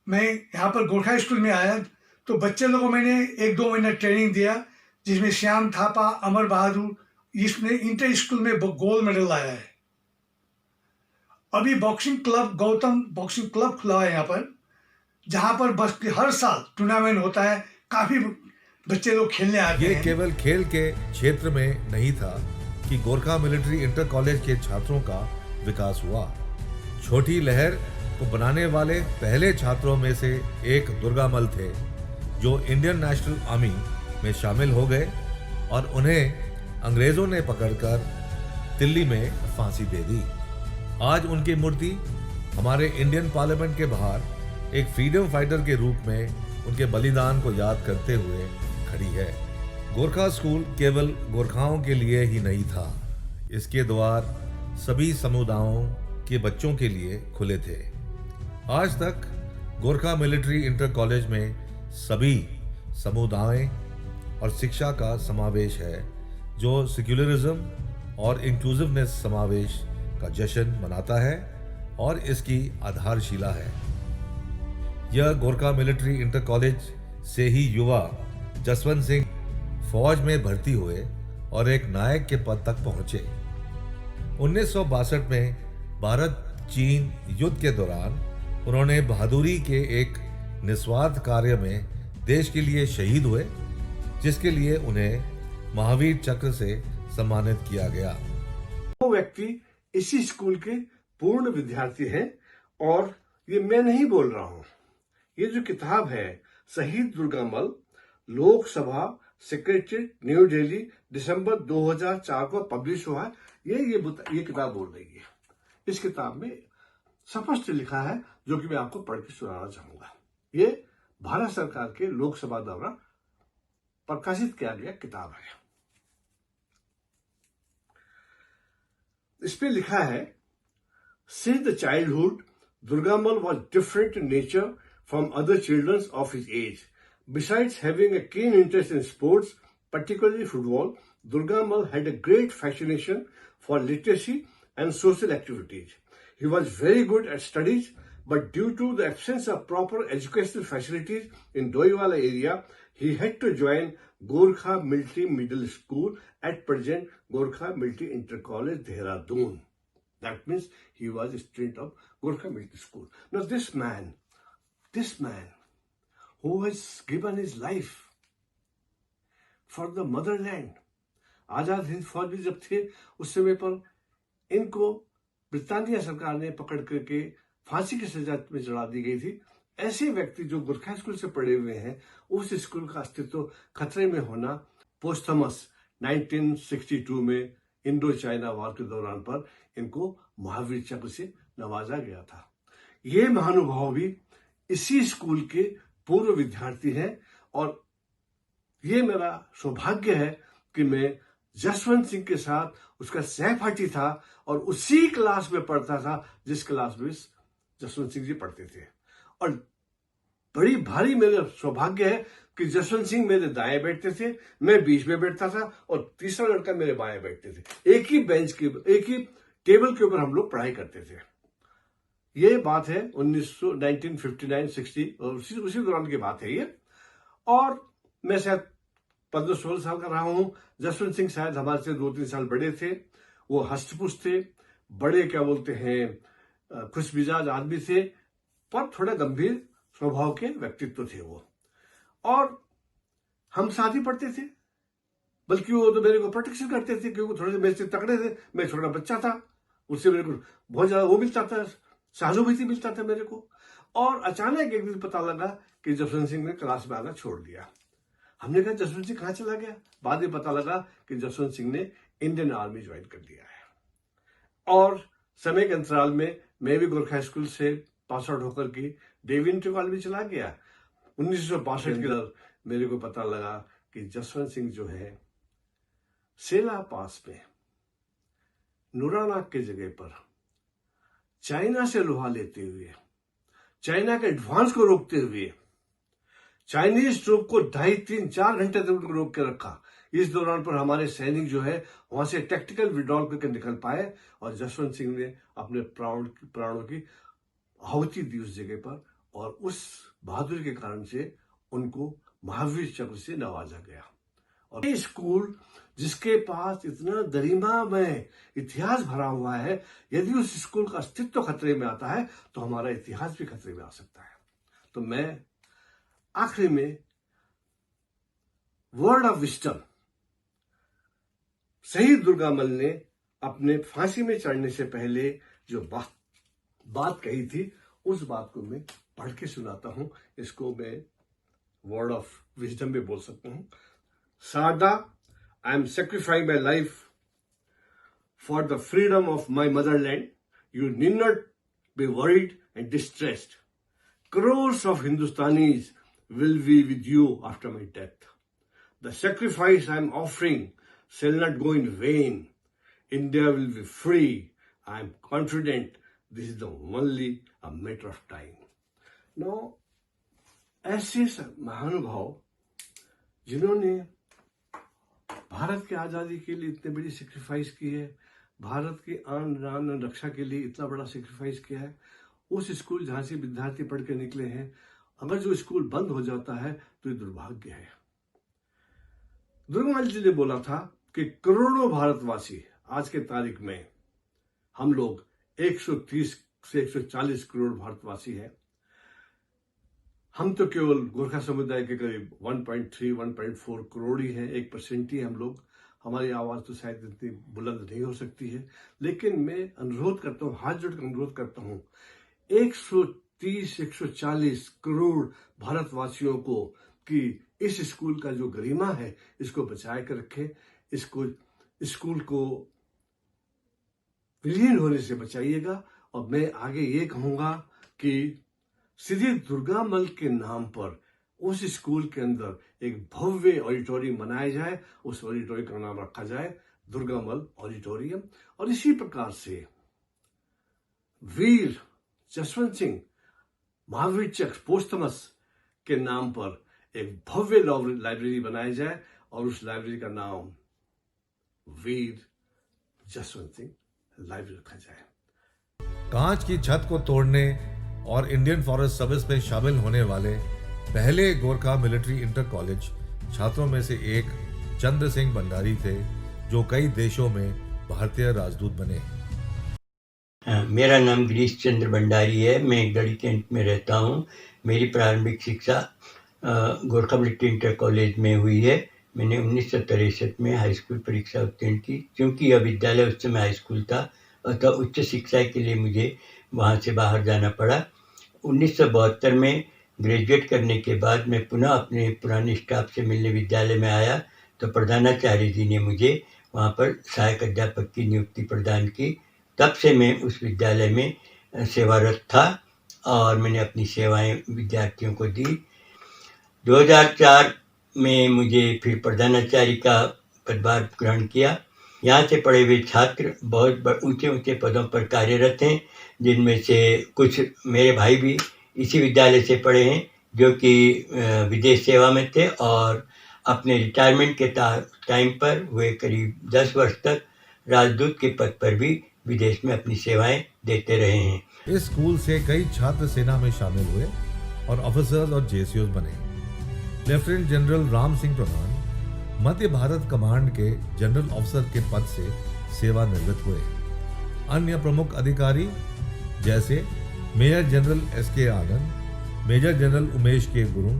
मैं यहाँ पर गोरखा स्कूल में आया तो बच्चे लोगों को मैंने 1-2 महीना ट्रेनिंग दिया, जिसमें श्याम थापा, अमर बहादुर, इसने इंटर स्कूल में गोल्ड मेडल लाया है। अभी boxing club, Gautam boxing club खुला है यहाँ पर, जहाँ पर बस हर साल टूर्नामेंट होता है, काफ़ी बच्चे लोग खेलने आते हैं। ये केवल खेल के क्षेत्र में नहीं था कि गोरखा मिलिट्री इंटर कॉलेज के छात्रों का विकास हुआ। छोटी लहर को बनाने वाले पहले छात्रों में से एक दुर्गामल थे, जो इंडियन नेशनल आर्मी में शामिल हो गए और उन्हें अंग्रेजों ने पकड़कर दिल्ली में फांसी दे दी। आज उनकी मूर्ति हमारे इंडियन पार्लियामेंट के बाहर एक फ्रीडम फाइटर के रूप में उनके बलिदान को याद करते हुए खड़ी है। गोरखा स्कूल केवल गोरखाओं के लिए ही नहीं था, इसके द्वार सभी समुदायों के बच्चों के लिए खुले थे। आज तक गोरखा मिलिट्री इंटर कॉलेज में सभी समुदाय और शिक्षा का समावेश है, जो सेक्युलरिज्म और इंक्लूसिवनेस समावेश का जश्न मनाता है और इसकी आधारशिला है। यह गोरखा मिलिट्री इंटर कॉलेज से ही युवा जसवंत सिंह फौज में भर्ती हुए और एक नायक के पद तक पहुंचे। 1962 में भारत चीन युद्ध के दौरान उन्होंने बहादुरी के एक निस्वार्थ कार्य में देश के लिए शहीद हुए, जिसके लिए उन्हें महावीर चक्र से सम्मानित किया गया। वो व्यक्ति इसी स्कूल के पूर्ण विद्यार्थी हैं और ये मैं नहीं बोल रहा हूं। ये जो किताब है शहीद दुर्गामल, लोकसभा सेक्रेटरी, न्यू दिल्ली, दिसंबर 2004 को पब्लिश हुआ है। ये किताब बोल रही है। इस किताब में स्पष्ट लिखा है, जो कि मैं आपको पढ़ के सुनाना चाहूंगा। ये भारत सरकार के लोकसभा द्वारा प्रकाशित किया गया किताब है। इस पे लिखा है, Since the childhood, Durgamal was different in nature from other children of his age. Besides having a keen interest in sports, particularly football, Durgamal had a great fascination for literacy and social activities. He was very good at studies, but due to the absence of proper educational facilities in Doiwala area, he had to join Gorkha Military Middle School, at present Gorkha Military Inter College, Dehradun. That means he was a student of Gorkha Military School. Now this man who has given his life for the motherland, Azad Hind फौज भी जब थे उस समय पर इनको Britannia सरकार ने पकड़ करके फांसी की सजा में चढ़ा दी गई थी। ऐसे व्यक्ति जो गोरखा स्कूल से पढ़े हुए हैं, उस स्कूल का अस्तित्व खतरे में होना पोस्टमस 1962 में इंडो चाइना वॉर के दौरान पर इनको महावीर चक्र से नवाजा गया था। ये महानुभाव भी इसी स्कूल के पूर्व विद्यार्थी हैं और ये मेरा सौभाग्य है कि मैं जसवंत सिंह के साथ उसका सहपाठी था और उसी क्लास में पढ़ता था जिस क्लास में जसवंत सिंह जी पढ़ते थे। और बड़ी भारी मेरा सौभाग्य है कि जसवंत सिंह मेरे दाएं बैठते थे, मैं बीच में बैठता था और तीसरा लड़का मेरे बाएं बैठते थे। एक ही टेबल के ऊपर हम लोग पढ़ाई करते थे। ये बात है 1959-60 और उसी दौरान की बात है ये। और मैं शायद 15-16 साल का रहा हूं। जसवंत सिंह शायद हमारे से 2-3 साल बड़े थे। वो हष्टपुष्ट थे, बड़े क्या बोलते हैं खुश मिजाज आदमी थे, पर थोड़ा गंभीर स्वभाव के व्यक्तित्व थे वो। और हम साथ ही पढ़ते थे, बल्कि वो तो मेरे को प्रोटेक्शन करते थे क्योंकि थोड़े से मेरे से तगड़े थे। मैं छोटा बच्चा था, उससे मेरे को बहुत ज्यादा वो मिलता था, सहानुभूति मिलता था मेरे को। और अचानक एक दिन पता लगा कि जसवंत सिंह ने क्लास में आना छोड़ दिया। हमने कहा जसवंत सिंह कहाँ चला गया? बाद में पता लगा कि जसवंत सिंह ने इंडियन आर्मी ज्वाइन कर दिया है। और समय के अंतराल में मैं भी गोरखा स्कूल से पास आउट होकर के देवी इंटर कॉलेज में चला गया। 1962 के अंदर मेरे को पता लगा कि जसवंत सिंह जो है सेला पास में नूरानाग के जगह पर चाइना से लोहा लेते हुए, चाइना के एडवांस को रोकते हुए, चाइनीज ट्रूप को 2.5-3-4 घंटे तक उनको रोक के रखा। इस दौरान पर हमारे सैनिक जो है वहां से टैक्टिकल विड्रॉल करके निकल पाए और जसवंत सिंह ने अपने प्राणों की आहुति दी उस जगह पर। और उस बहादुरी के कारण से उनको महावीर चक्र से नवाजा गया। और ये स्कूल जिसके पास इतना गरिमामय इतिहास भरा हुआ है, यदि उस स्कूल का अस्तित्व खतरे में आता है तो हमारा इतिहास भी खतरे में आ सकता है। तो मैं आखिरी में वर्ड ऑफ विस्डम, शहीद दुर्गामल ने अपने फांसी में चढ़ने से पहले जो बात कही थी, उस बात को मैं पढ़ के सुनाता हूं। इसको मैं वर्ड ऑफ विजडम में बोल सकता हूं। सादा, I am sacrificing my life for the freedom of my motherland. You need not be worried and distressed. Crores of Hindustanis will be with you after my death. The sacrifice I am offering shall not go in vain. India will be free. I am confident this is only a matter of time. Now, ऐसे महानुभाव जिन्होंने भारत की आजादी के लिए इतनी बड़ी sacrifice की है, भारत की आन बान रक्षा के लिए इतना बड़ा सेक्रीफाइस किया है, उस स्कूल जहां से विद्यार्थी पढ़ के निकले हैं, अगर जो स्कूल बंद हो जाता है तो ये दुर्भाग्य है। दुर्गामल जी ने बोला था कि करोड़ों भारतवासी, आज के तारीख में हम लोग 130 से 140 करोड़ भारतवासी हैं। हम तो केवल गोरखा समुदाय के करीब 1.3-1.4 करोड़ ही हैं, 1% ही हम लोग। हमारी आवाज़ तो शायद इतनी बुलंद नहीं हो सकती है, लेकिन मैं अनुरोध करता हूँ, हाथ जोड़कर अनुरोध करता हूँ 130-140 करोड़ भारतवासियों को कि इस स्कूल का जो गरिमा है इसको बचाए कर रखें, इसको स्कूल को विलीन होने से बचाइएगा। और मैं आगे ये कहूँगा कि श्री दुर्गामल के नाम पर उस स्कूल के अंदर एक भव्य ऑडिटोरियम बनाया जाए, उस ऑडिटोरियम का नाम रखा जाए दुर्गामल ऑडिटोरियम। और इसी प्रकार से वीर जसवंत सिंह महावीर चक्र पोस्टमस के नाम पर एक भव्य लाइब्रेरी बनाई जाए और उस लाइब्रेरी का नाम वीर जसवंत सिंह लाइब्रेरी रखा जाए। कांच की छत को तोड़ने और इंडियन फॉरेस्ट सर्विस में शामिल होने वाले पहले गोरखा मिलिट्री इंटर कॉलेज छात्रों में से एक चंद्र सिंह भंडारी थे, जो कई देशों में भारतीय राजदूत बने। मेरा नाम गिरीश चंद्र भंडारी है। मैं गढ़ी कैंट में रहता हूँ। मेरी प्रारंभिक शिक्षा गोरखा मिलिट्री इंटर कॉलेज में हुई है। मैंने 1963 में हाई स्कूल परीक्षा उत्तीर्ण की। क्योंकि यह विद्यालय उस समय हाई स्कूल था, अतः उच्च शिक्षा के लिए मुझे वहाँ से बाहर जाना पड़ा। 1972 में ग्रेजुएट करने के बाद मैं पुनः अपने पुराने स्टाफ से मिलने विद्यालय में आया, तो प्रधानाचार्य जी ने मुझे वहाँ पर सहायक अध्यापक की नियुक्ति प्रदान की। तब से मैं उस विद्यालय में सेवारत था और मैंने अपनी सेवाएं विद्यार्थियों को दी। 2004 में मुझे फिर प्रधानाचार्य का पदभार ग्रहण किया। यहाँ से पढ़े हुए छात्र बहुत ऊंचे ऊंचे पदों पर कार्यरत हैं, जिनमें से कुछ मेरे भाई भी इसी विद्यालय से पढ़े हैं, जो कि विदेश सेवा में थे और अपने रिटायरमेंट के टाइम पर वे करीब 10 वर्ष तक राजदूत के पद पर भी विदेश में अपनी सेवाएं देते रहे हैं। इस स्कूल से कई छात्र सेना में शामिल हुए और ऑफिसर्स और जेसीओज बने। लेफ्टिनेंट जनरल राम सिंह प्रधान मध्य भारत कमांड के जनरल ऑफिसर के पद से सेवानिवृत्त हुए। अन्य प्रमुख अधिकारी जैसे मेजर जनरल एस.के. आनंद, मेजर जनरल उमेश के गुरुंग,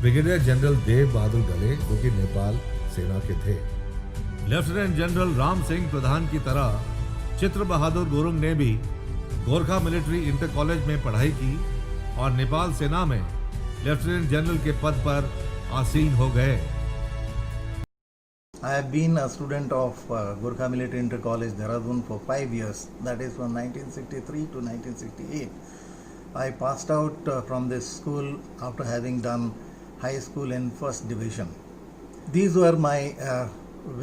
ब्रिगेडियर जनरल देव बहादुर गले, जो कि नेपाल सेना के थे। लेफ्टिनेंट जनरल राम सिंह प्रधान की तरह चित्र बहादुर गुरुंग ने भी गोरखा मिलिट्री इंटर कॉलेज में पढ़ाई की और नेपाल सेना में लेफ्टिनेंट जनरल के पद पर आसीन हो गए। I have been a student of Gorkha Military Inter College, Dehradun for 5 years, that is from 1963 to 1968. I passed out from this school after having done high school in first division. These were my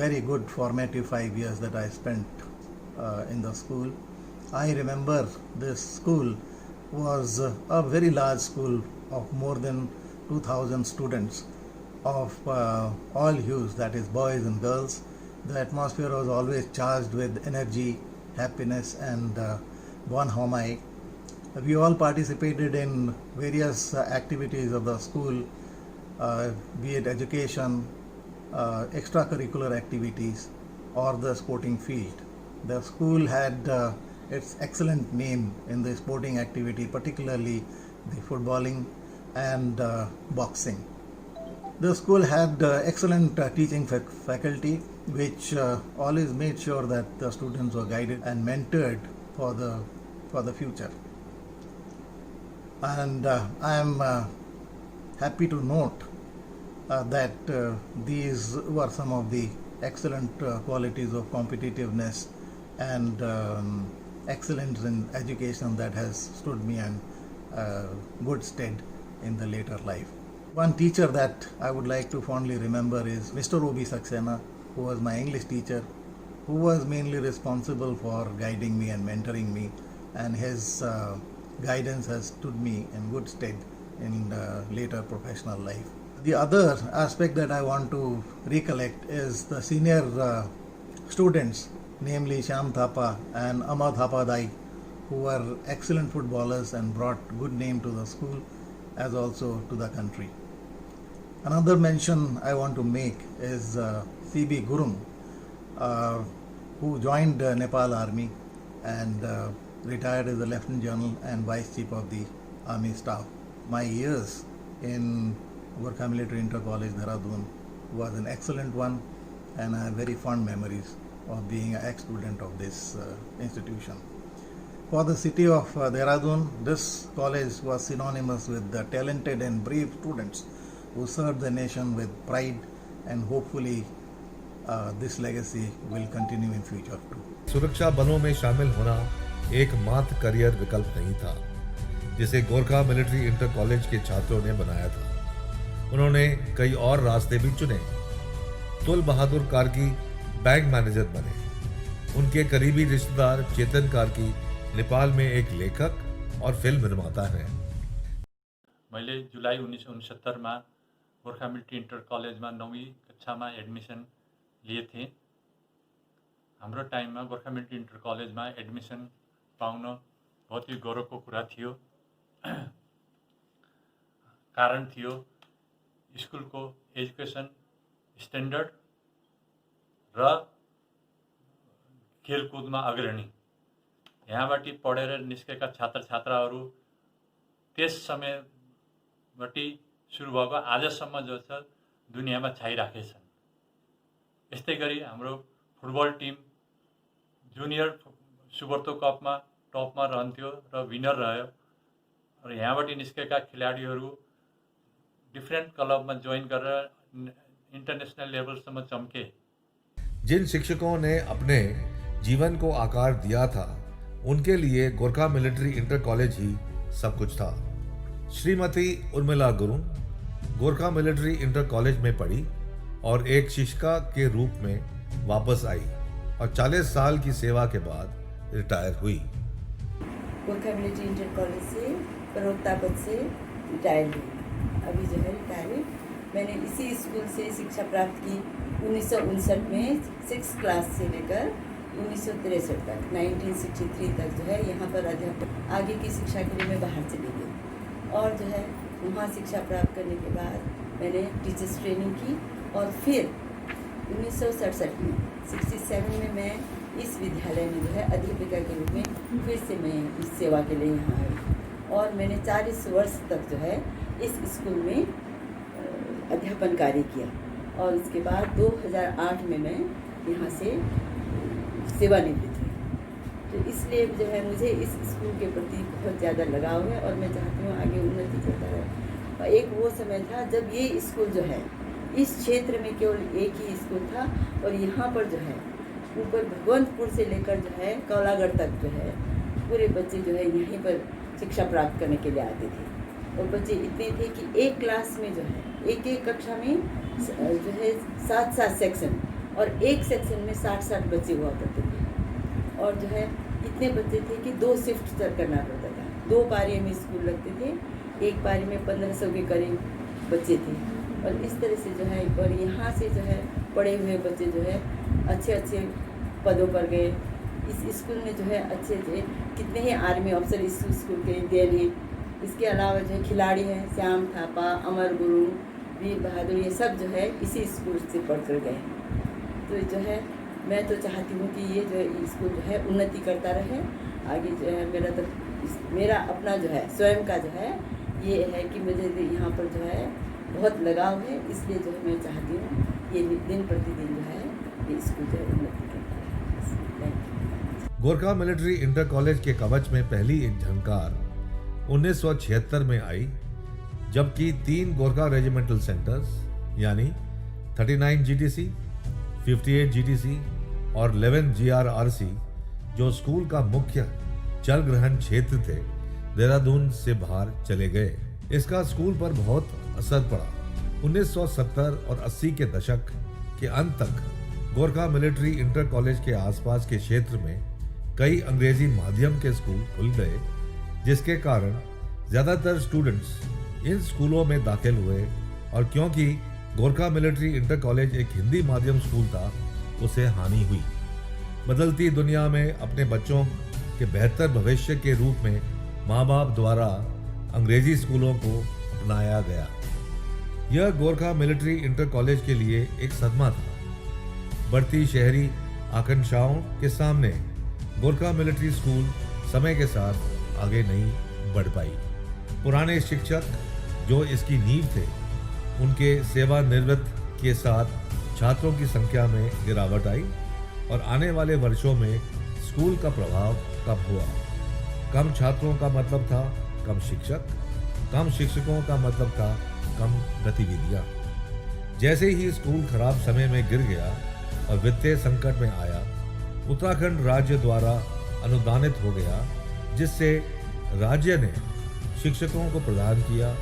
very good formative 5 years that I spent in the school. I remember this school was a very large school of more than 2,000 students of all hues, that is boys and girls. The atmosphere was always charged with energy, happiness and bonhomie. We all participated in various activities of the school, be it education, extracurricular activities or the sporting field. The school had its excellent name in the sporting activity, particularly the footballing and boxing. The school had excellent teaching faculty, which always made sure that the students were guided and mentored for the future. And I am happy to note that these were some of the excellent qualities of competitiveness and excellence in education that has stood me in good stead in the later life. One teacher that I would like to fondly remember is Mr. Obi Saxena, who was my English teacher, who was mainly responsible for guiding me and mentoring me, and his guidance has stood me in good stead in later professional life. The other aspect that I want to recollect is the senior students, namely Shyam Thapa and Amma Thapa Dai, who were excellent footballers and brought good name to the school as also to the country. Another mention I want to make is C.B. Gurung, who joined Nepal Army and retired as a Lieutenant General and Vice Chief of the Army Staff. My years in Gorkha Military Inter College, Dehradun was an excellent one. and I have very fond memories of being an ex-student of this institution. For the city of Dehradun, this college was synonymous with the talented and brave students who served the nation with pride, and hopefully this legacy will continue in future too. सुरक्षा बलों में शामिल होना एकमात्र career विकल्प नहीं था जिसे गोरखा मिलिट्री इंटर कॉलेज के छात्रों ने बनाया था। उन्होंने कई और रास्ते भी चुने। तुल बहादुर कार्की बैंक मैनेजर बने। उनके करीबी रिश्तेदार चेतन कार्की नेपाल में एक लेखक और फिल्म निर्माता हैं। मैले जुलाई 1969 में गोरखा मिलिट्री इंटर कॉलेज में 9वीं कक्षा में एडमिशन लिए थे। हाम्रो टाइम में गोरखा मिलिट्री इंटर कॉलेज में एडमिशन पाउन बहुत ही गौरव को कुरा थियो। कारण थियो स्कूल को एजुकेशन स्टैंडर्ड र खेलकूद में अग्रणी। यहाँबाट पढेर निस्केका छात्र छात्राहरू त्यस समयबाट सुरु भएको आजसम्म जो छ दुनियाँमा छाइराखेछन्। यस्तै गरी हाम्रो फुटबल टिम जुनियर सुब्रतो कपमा टपमा रहन्थ्यो र विनर रह्यो र यहाँबाट निस्केका खिलाडीहरू डिफ्रेन्ट क्लबमा जोइन गरेर इंटरनेशनल लेवलसम्म चमके। जिन शिक्षकों ने अपने जीवन को आकार दिया था उनके लिए गोरखा मिलिट्री इंटर कॉलेज ही सब कुछ था। Shrimati Urmila Gurung Gorkha military inter college में पढ़ी और एक शिक्षिका के रूप में वापस आई और 40 साल की सेवा के बाद रिटायर हुई। गोरखा मिलिट्री इंटर कॉलेज से प्रवक्ता पद से रिटायर हुई। अभी जो है रिटायर। मैंने इसी स्कूल से शिक्षा प्राप्त की 1959 में 6th क्लास से लेकर 1963 तक 1963 तक जो है यहाँ पर अध्यापक। आगे की शिक्षा के लिए मैं बाहर चली गई और जो है वहाँ शिक्षा प्राप्त करने के बाद मैंने टीचर्स ट्रेनिंग की और फिर 1967 में 67 में मैं इस विद्यालय में जो है अध्यापिका के रूप में फिर से मैं इस सेवा के लिए यहाँ आई और मैंने 40 वर्ष तक जो है इस स्कूल में अध्यापन कार्य किया और उसके बाद 2008 में मैं यहाँ से सेवानिवृत्त हुई। तो इसलिए जो है मुझे इस स्कूल के प्रति बहुत ज़्यादा लगाव है और मैं चाहती हूँ आगे उन्नति करता रहे। और एक वो समय था जब ये स्कूल जो है इस क्षेत्र में केवल एक ही स्कूल था और यहाँ पर जो है ऊपर भगवंतपुर से लेकर जो है कौलागढ़ तक जो है पूरे बच्चे जो है यहीं पर शिक्षा प्राप्त करने के लिए आते थे। और बच्चे इतने थे कि एक क्लास में जो है एक कक्षा में जो है 7 सेक्शन और एक सेक्शन में 60 बच्चे हुआ करते थे और जो है इतने बच्चे थे कि 2 शिफ्ट करना पड़ता था। 2 पारियों में स्कूल लगते थे। एक पारी में 1500 के करीब बच्चे थे और इस तरह से जो है और यहाँ से जो है पढ़े हुए बच्चे जो है अच्छे पदों पर गए। इस स्कूल में जो है अच्छे कितने ही आर्मी अफसर इस स्कूल के देन हैं। इसके अलावा जो है खिलाड़ी हैं श्याम थापा, अमर गुरु, वीर बहादुर, ये सब जो है इसी स्कूल से पढ़ कर गए। तो जो है मैं तो चाहती हूँ कि ये जो है स्कूल जो है उन्नति करता रहे। आगे जो है मेरा अपना जो है स्वयं का जो है ये है कि मुझे यहाँ पर जो है बहुत लगाव है। इसलिए जो है मैं चाहती हूँ ये दिन प्रतिदिन जो है ये स्कूल जो है उन्नति करता है। गोरखा मिलिट्री इंटर कॉलेज के कवच में पहली एक झंकार 1976 में आई जबकि 3 गोरखा रेजिमेंटल सेंटर्स यानी 39 GTC, 58 GTC और 11 GRRC जो स्कूल का मुख्य जल ग्रहण क्षेत्र थे देहरादून से बाहर चले गए। इसका स्कूल पर बहुत असर पड़ा। 1970 और 80 के दशक के अंत तक गोरखा मिलिट्री इंटर कॉलेज के आसपास के क्षेत्र में कई अंग्रेजी माध्यम के स्कूल खुल गए जिसके कारण ज़्यादातर स्टूडेंट्स इन स्कूलों में दाखिल हुए और क्योंकि गोरखा मिलिट्री इंटर कॉलेज एक हिंदी माध्यम स्कूल था उसे हानि हुई। बदलती दुनिया में अपने बच्चों के बेहतर भविष्य के रूप में माँ बाप द्वारा अंग्रेजी स्कूलों को अपनाया गया। यह गोरखा मिलिट्री इंटर कॉलेज के लिए एक सदमा था। बढ़ती शहरी आकांक्षाओं के सामने गोरखा मिलिट्री स्कूल समय के साथ आगे नहीं बढ़ पाई। पुराने शिक्षक जो इसकी नींव थे उनके सेवानिवृत्त के साथ छात्रों की संख्या में गिरावट आई और आने वाले वर्षों में स्कूल का प्रभाव कम हुआ। कम छात्रों का मतलब था कम शिक्षक, कम शिक्षकों का मतलब था कम गतिविधियां। जैसे ही स्कूल खराब समय में गिर गया और वित्तीय संकट में आया, उत्तराखंड राज्य द्वारा अनुदानित हो गया, जिससे राज्य ने शिक्षकों को प्रदान किया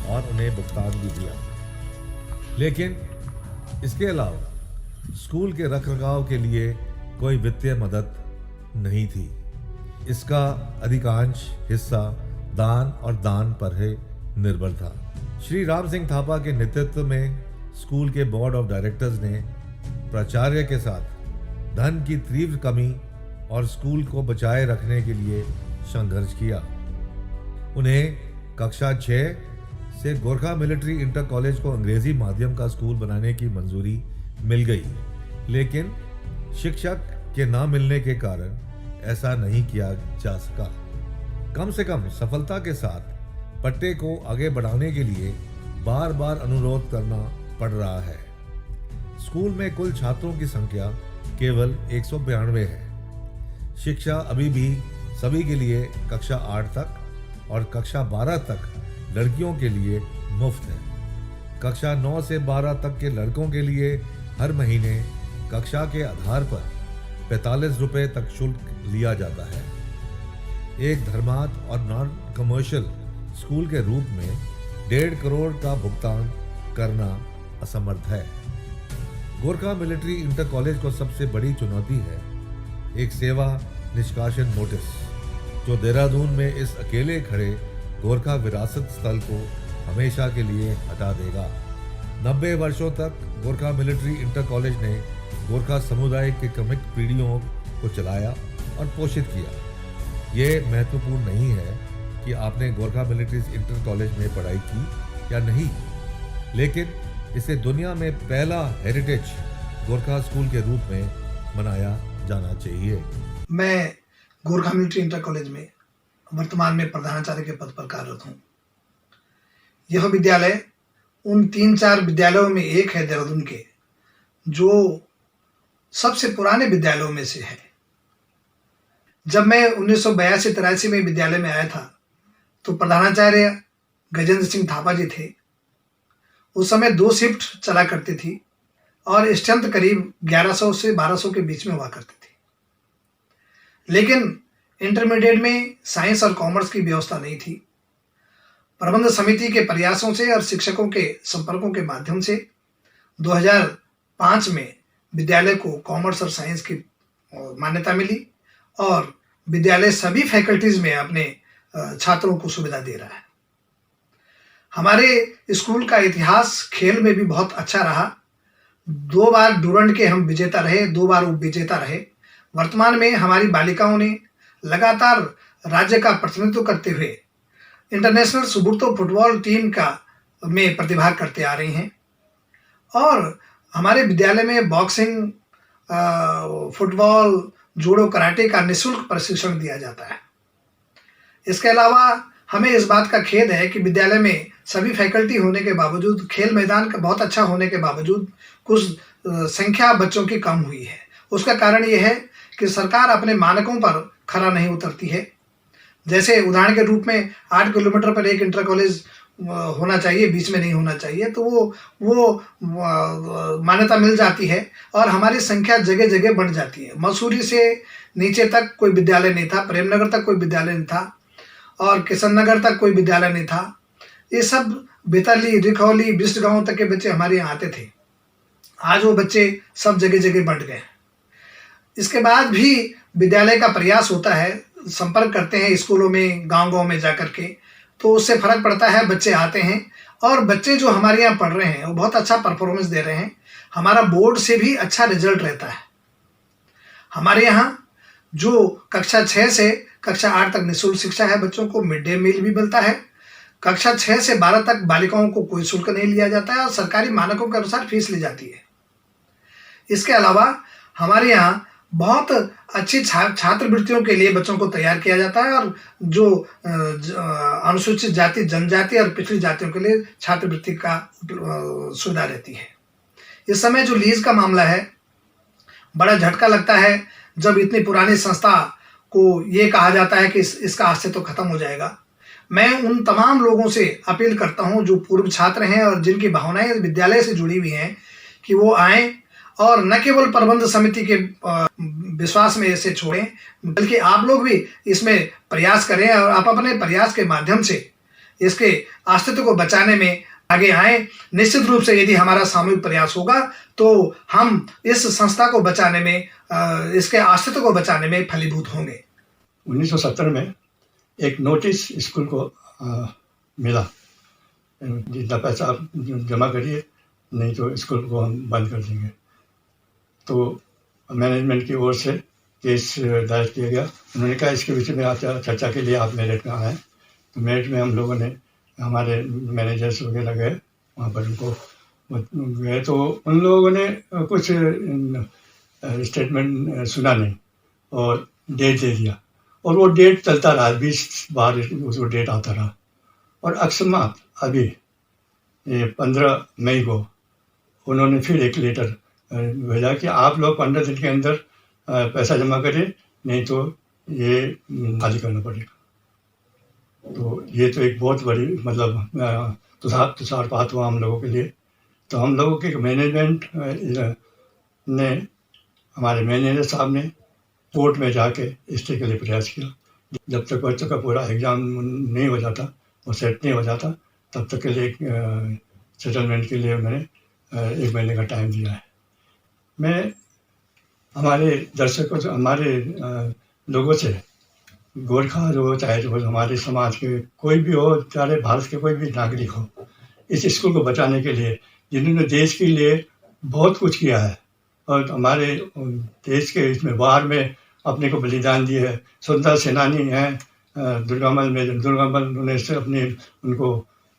और उन्हें भुगतान भी दिया। लेकिन इसके अलावा स्कूल के रखरखाव के लिए कोई वित्तीय मदद नहीं थी। इसका अधिकांश हिस्सा दान और दान पर ही निर्भर था। श्री राम सिंह थापा के नेतृत्व में स्कूल के बोर्ड ऑफ डायरेक्टर्स ने प्राचार्य के साथ धन की तीव्र कमी और स्कूल को बचाए रखने के लिए संघर्ष किया। उन्हें कक्षा 6 से गोरखा मिलिट्री इंटर कॉलेज को अंग्रेजी माध्यम का स्कूल बनाने की मंजूरी मिल गई, लेकिन शिक्षक के न मिलने के कारण ऐसा नहीं किया जा सका। कम से कम सफलता के साथ पट्टे को आगे बढ़ाने के लिए बार बार अनुरोध करना पड़ रहा है। स्कूल में कुल छात्रों की संख्या केवल 192 है। शिक्षा अभी भी सभी के लिए कक्षा 8 तक और कक्षा 12 तक लड़कियों के लिए मुफ्त है। कक्षा 9 से 12 तक के लड़कों के लिए हर महीने कक्षा के आधार पर 45 रुपये तक शुल्क लिया जाता है। एक धर्मार्थ और नॉन कमर्शियल स्कूल के रूप में 1.5 करोड़ का भुगतान करना असमर्थ है। गोरखा मिलिट्री इंटर कॉलेज को सबसे बड़ी चुनौती है एक सेवा निष्कासन नोटिस, जो देहरादून में इस अकेले खड़े गोरखा विरासत स्थल को हमेशा के लिए हटा देगा। 90 वर्षों तक गोरखा मिलिट्री इंटर कॉलेज ने गोरखा समुदाय के क्रमिक पीढ़ियों को चलाया और पोषित किया। ये महत्वपूर्ण नहीं है कि आपने गोरखा मिलिट्री इंटर कॉलेज में पढ़ाई की या नहीं, लेकिन इसे दुनिया में पहला हेरिटेज गोरखा स्कूल के रूप में मनाया जाना चाहिए। मैं गोरखा मिलिट्री इंटर कॉलेज में वर्तमान में प्रधानाचार्य के पद पर कार्यरत हूँ। यह विद्यालय उन 3-4 विद्यालयों में एक है देहरादून के, जो सबसे पुराने विद्यालयों में से है। जब मैं 1982-83 में विद्यालय में आया था तो प्रधानाचार्य गजेंद्र सिंह थापा जी थे। उस समय 2 शिफ्ट चला करती थी और स्ट्रेंथ करीब 1100 से 1200 के बीच में हुआ करती थी। लेकिन इंटरमीडिएट में साइंस और कॉमर्स की व्यवस्था नहीं थी। प्रबंध समिति के प्रयासों से और शिक्षकों के संपर्कों के माध्यम से 2005 में विद्यालय को कॉमर्स और साइंस की मान्यता मिली और विद्यालय सभी फैकल्टीज में अपने छात्रों को सुविधा दे रहा है। हमारे स्कूल का इतिहास खेल में भी बहुत अच्छा रहा। 2 बार डूरंड के हम विजेता रहे, 2 बार उप विजेता रहे। वर्तमान में हमारी बालिकाओं ने लगातार राज्य का प्रतिनिधित्व करते हुए इंटरनेशनल सुब्रतो फुटबॉल टीम का में प्रतिभाग करते आ रही हैं और हमारे विद्यालय में बॉक्सिंग, फुटबॉल, जूडो, कराटे का निःशुल्क प्रशिक्षण दिया जाता है। इसके अलावा हमें इस बात का खेद है कि विद्यालय में सभी फैकल्टी होने के बावजूद, खेल मैदान का बहुत अच्छा होने के बावजूद कुछ संख्या बच्चों की कम हुई है। उसका कारण यह है कि सरकार अपने मानकों पर खरा नहीं उतरती है। जैसे उदाहरण के रूप में 8 किलोमीटर पर एक इंटर कॉलेज होना चाहिए, बीच में नहीं होना चाहिए, तो वो मान्यता मिल जाती है और हमारी संख्या जगह जगह बढ़ जाती है। मसूरी से नीचे तक कोई विद्यालय नहीं था, प्रेमनगर तक कोई विद्यालय नहीं था और किशन नगर तक कोई विद्यालय नहीं था। ये सब बेतली, रिखौली, बिस्ट गांव तक के बच्चे हमारे यहाँ आते थे। आज वो बच्चे सब जगह जगह बढ़ गए। इसके बाद भी विद्यालय का प्रयास होता है, संपर्क करते हैं स्कूलों में, गांव-गांव में जाकर के, तो उससे फर्क पड़ता है। बच्चे आते हैं और बच्चे जो हमारे यहाँ पढ़ रहे हैं वो बहुत अच्छा परफॉर्मेंस दे रहे हैं। हमारा बोर्ड से भी अच्छा रिजल्ट रहता है। हमारे यहाँ जो कक्षा 6 से कक्षा 8 तक निःशुल्क शिक्षा है, बच्चों को मिड डे मील भी मिलता है। कक्षा 6 से 12 तक बालिकाओं को कोई शुल्क नहीं लिया जाता है और सरकारी मानकों के अनुसार फीस ली जाती है। इसके अलावा हमारे यहाँ बहुत अच्छी छात्रवृत्तियों के लिए बच्चों को तैयार किया जाता है और जो अनुसूचित जाति, जनजाति और पिछड़ी जातियों के लिए छात्रवृत्ति का सुविधा रहती है। इस समय जो लीज का मामला है, बड़ा झटका लगता है जब इतनी पुरानी संस्था को ये कहा जाता है कि इसका अस्तित्व खत्म हो जाएगा। मैं उन तमाम लोगों से अपील करता हूं जो पूर्व छात्र हैं और जिनकी भावनाएं विद्यालय से जुड़ी हुई हैं कि वो आएं और न केवल प्रबंध समिति के विश्वास में इसे छोड़ें, बल्कि आप लोग भी इसमें प्रयास करें और आप अपने प्रयास के माध्यम से इसके अस्तित्व को बचाने में आगे आएं। निश्चित रूप से यदि हमारा सामूहिक प्रयास होगा तो हम इस संस्था को बचाने में, इसके अस्तित्व को बचाने में फलीभूत होंगे। 1970 में एक नोटिस स्कूल को मिला, जितना पैसा आप जमा करिए नहीं तो स्कूल को हम बंद कर देंगे। तो मैनेजमेंट की ओर से केस दायर किया गया। उन्होंने कहा इसके विषय में आप चर्चा के लिए आप मेरठ में आए। तो मेरठ में हम लोगों ने, हमारे मैनेजर्स वगैरह गए वहाँ पर, उनको गए तो उन लोगों ने कुछ स्टेटमेंट सुना नहीं और डेट दे दिया, और वो डेट चलता रहा, 20 बार उसको डेट आता रहा। और अकस्मात अभी 15 मई को उन्होंने फिर एक लेटर भेजा कि आप लोग 15 दिन के अंदर पैसा जमा करें, नहीं तो ये खाली करना पड़ेगा। तो ये तो एक बहुत बड़ी मतलब तुषारपात हुआ हम लोगों के लिए। तो हम लोगों के मैनेजमेंट ने, हमारे मैनेजर साहब ने कोर्ट में जाके स्टे के लिए प्रयास किया। जब तक बच्चों का पूरा एग्ज़ाम नहीं हो जाता और सेट नहीं हो जाता, तब तक के लिए सेटलमेंट के लिए मैंने 1 महीने का टाइम दिया है। मैं हमारे दर्शकों से, हमारे लोगों से, गोरखा जो चाहे जो हमारे समाज के कोई भी हो, चाहे भारत के कोई भी नागरिक हो, इस स्कूल को बचाने के लिए, जिन्होंने देश के लिए बहुत कुछ किया है और हमारे देश के इसमें वार में अपने को बलिदान दिए है, स्वतंत्रता सेनानी हैं, दुर्गामल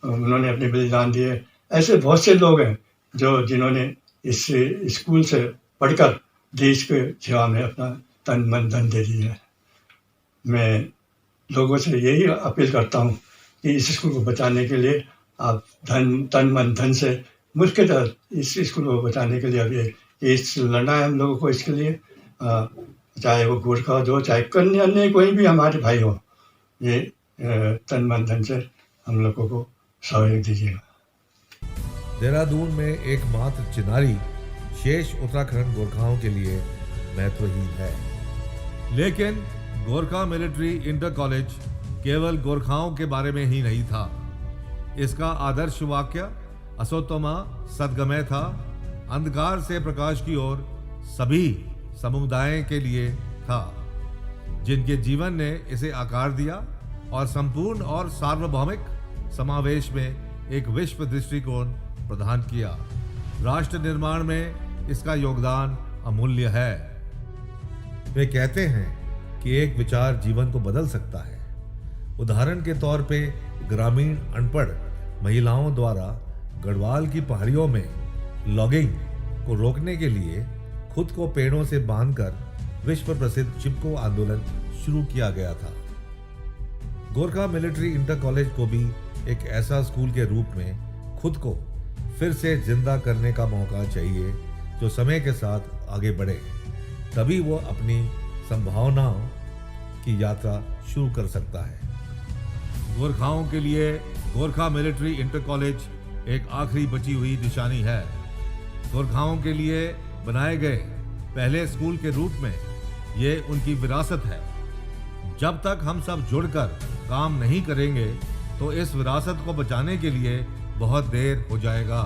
उन्होंने अपने बलिदान दिए। ऐसे बहुत से लोग हैं जिन्होंने इस स्कूल से पढ़कर देश के सेवा में अपना तन मन धन दे दिया है। मैं लोगों से यही अपील करता हूँ कि इस स्कूल को बचाने के लिए आप तन मन धन से मुख्यतः इस स्कूल को बचाने के लिए अभी केस लड़ना है हम लोगों को। इसके लिए चाहे वो गोरखा हो, चाहे अन्य कोई भी हमारे भाई हो, ये तन मन धन से हम लोगों को सहयोग दीजिएगा। देहरादून में एकमात्र चिनारी शेष उत्तराखंड गोरखाओं के लिए महत्वहीन है, लेकिन गोरखा मिलिट्री इंटर कॉलेज केवल गोरखाओं के बारे में ही नहीं था। इसका आदर्श वाक्य असोतमा सद्गमय था, अंधकार से प्रकाश की ओर सभी समुदायों के लिए था, जिनके जीवन ने इसे आकार दिया और संपूर्ण और सार्वभौमिक समावेश में एक विश्व दृष्टिकोण प्रदान किया। राष्ट्र निर्माण में इसका योगदान अमूल्य है। वे कहते हैं कि एक विचार जीवन को बदल सकता है। उदाहरण के तौर पे ग्रामीण अनपढ़ महिलाओं द्वारा गढ़वाल की पहाड़ियों में लॉगिंग को रोकने के लिए खुद को पेड़ों से बांधकर विश्व प्रसिद्ध चिपको आंदोलन शुरू किया गया था। गोरखा मिलिट्री इंटर कॉलेज को भी एक ऐसा स्कूल के रूप में खुद को फिर से जिंदा करने का मौका चाहिए जो समय के साथ आगे बढ़े, तभी वो अपनी संभावनाओं की यात्रा शुरू कर सकता है। गोरखाओं के लिए गोरखा मिलिट्री इंटर कॉलेज एक आखिरी बची हुई निशानी है। गोरखाओं के लिए बनाए गए पहले स्कूल के रूप में ये उनकी विरासत है। जब तक हम सब जुड़कर काम नहीं करेंगे तो इस विरासत को बचाने के लिए बहुत देर हो जाएगा।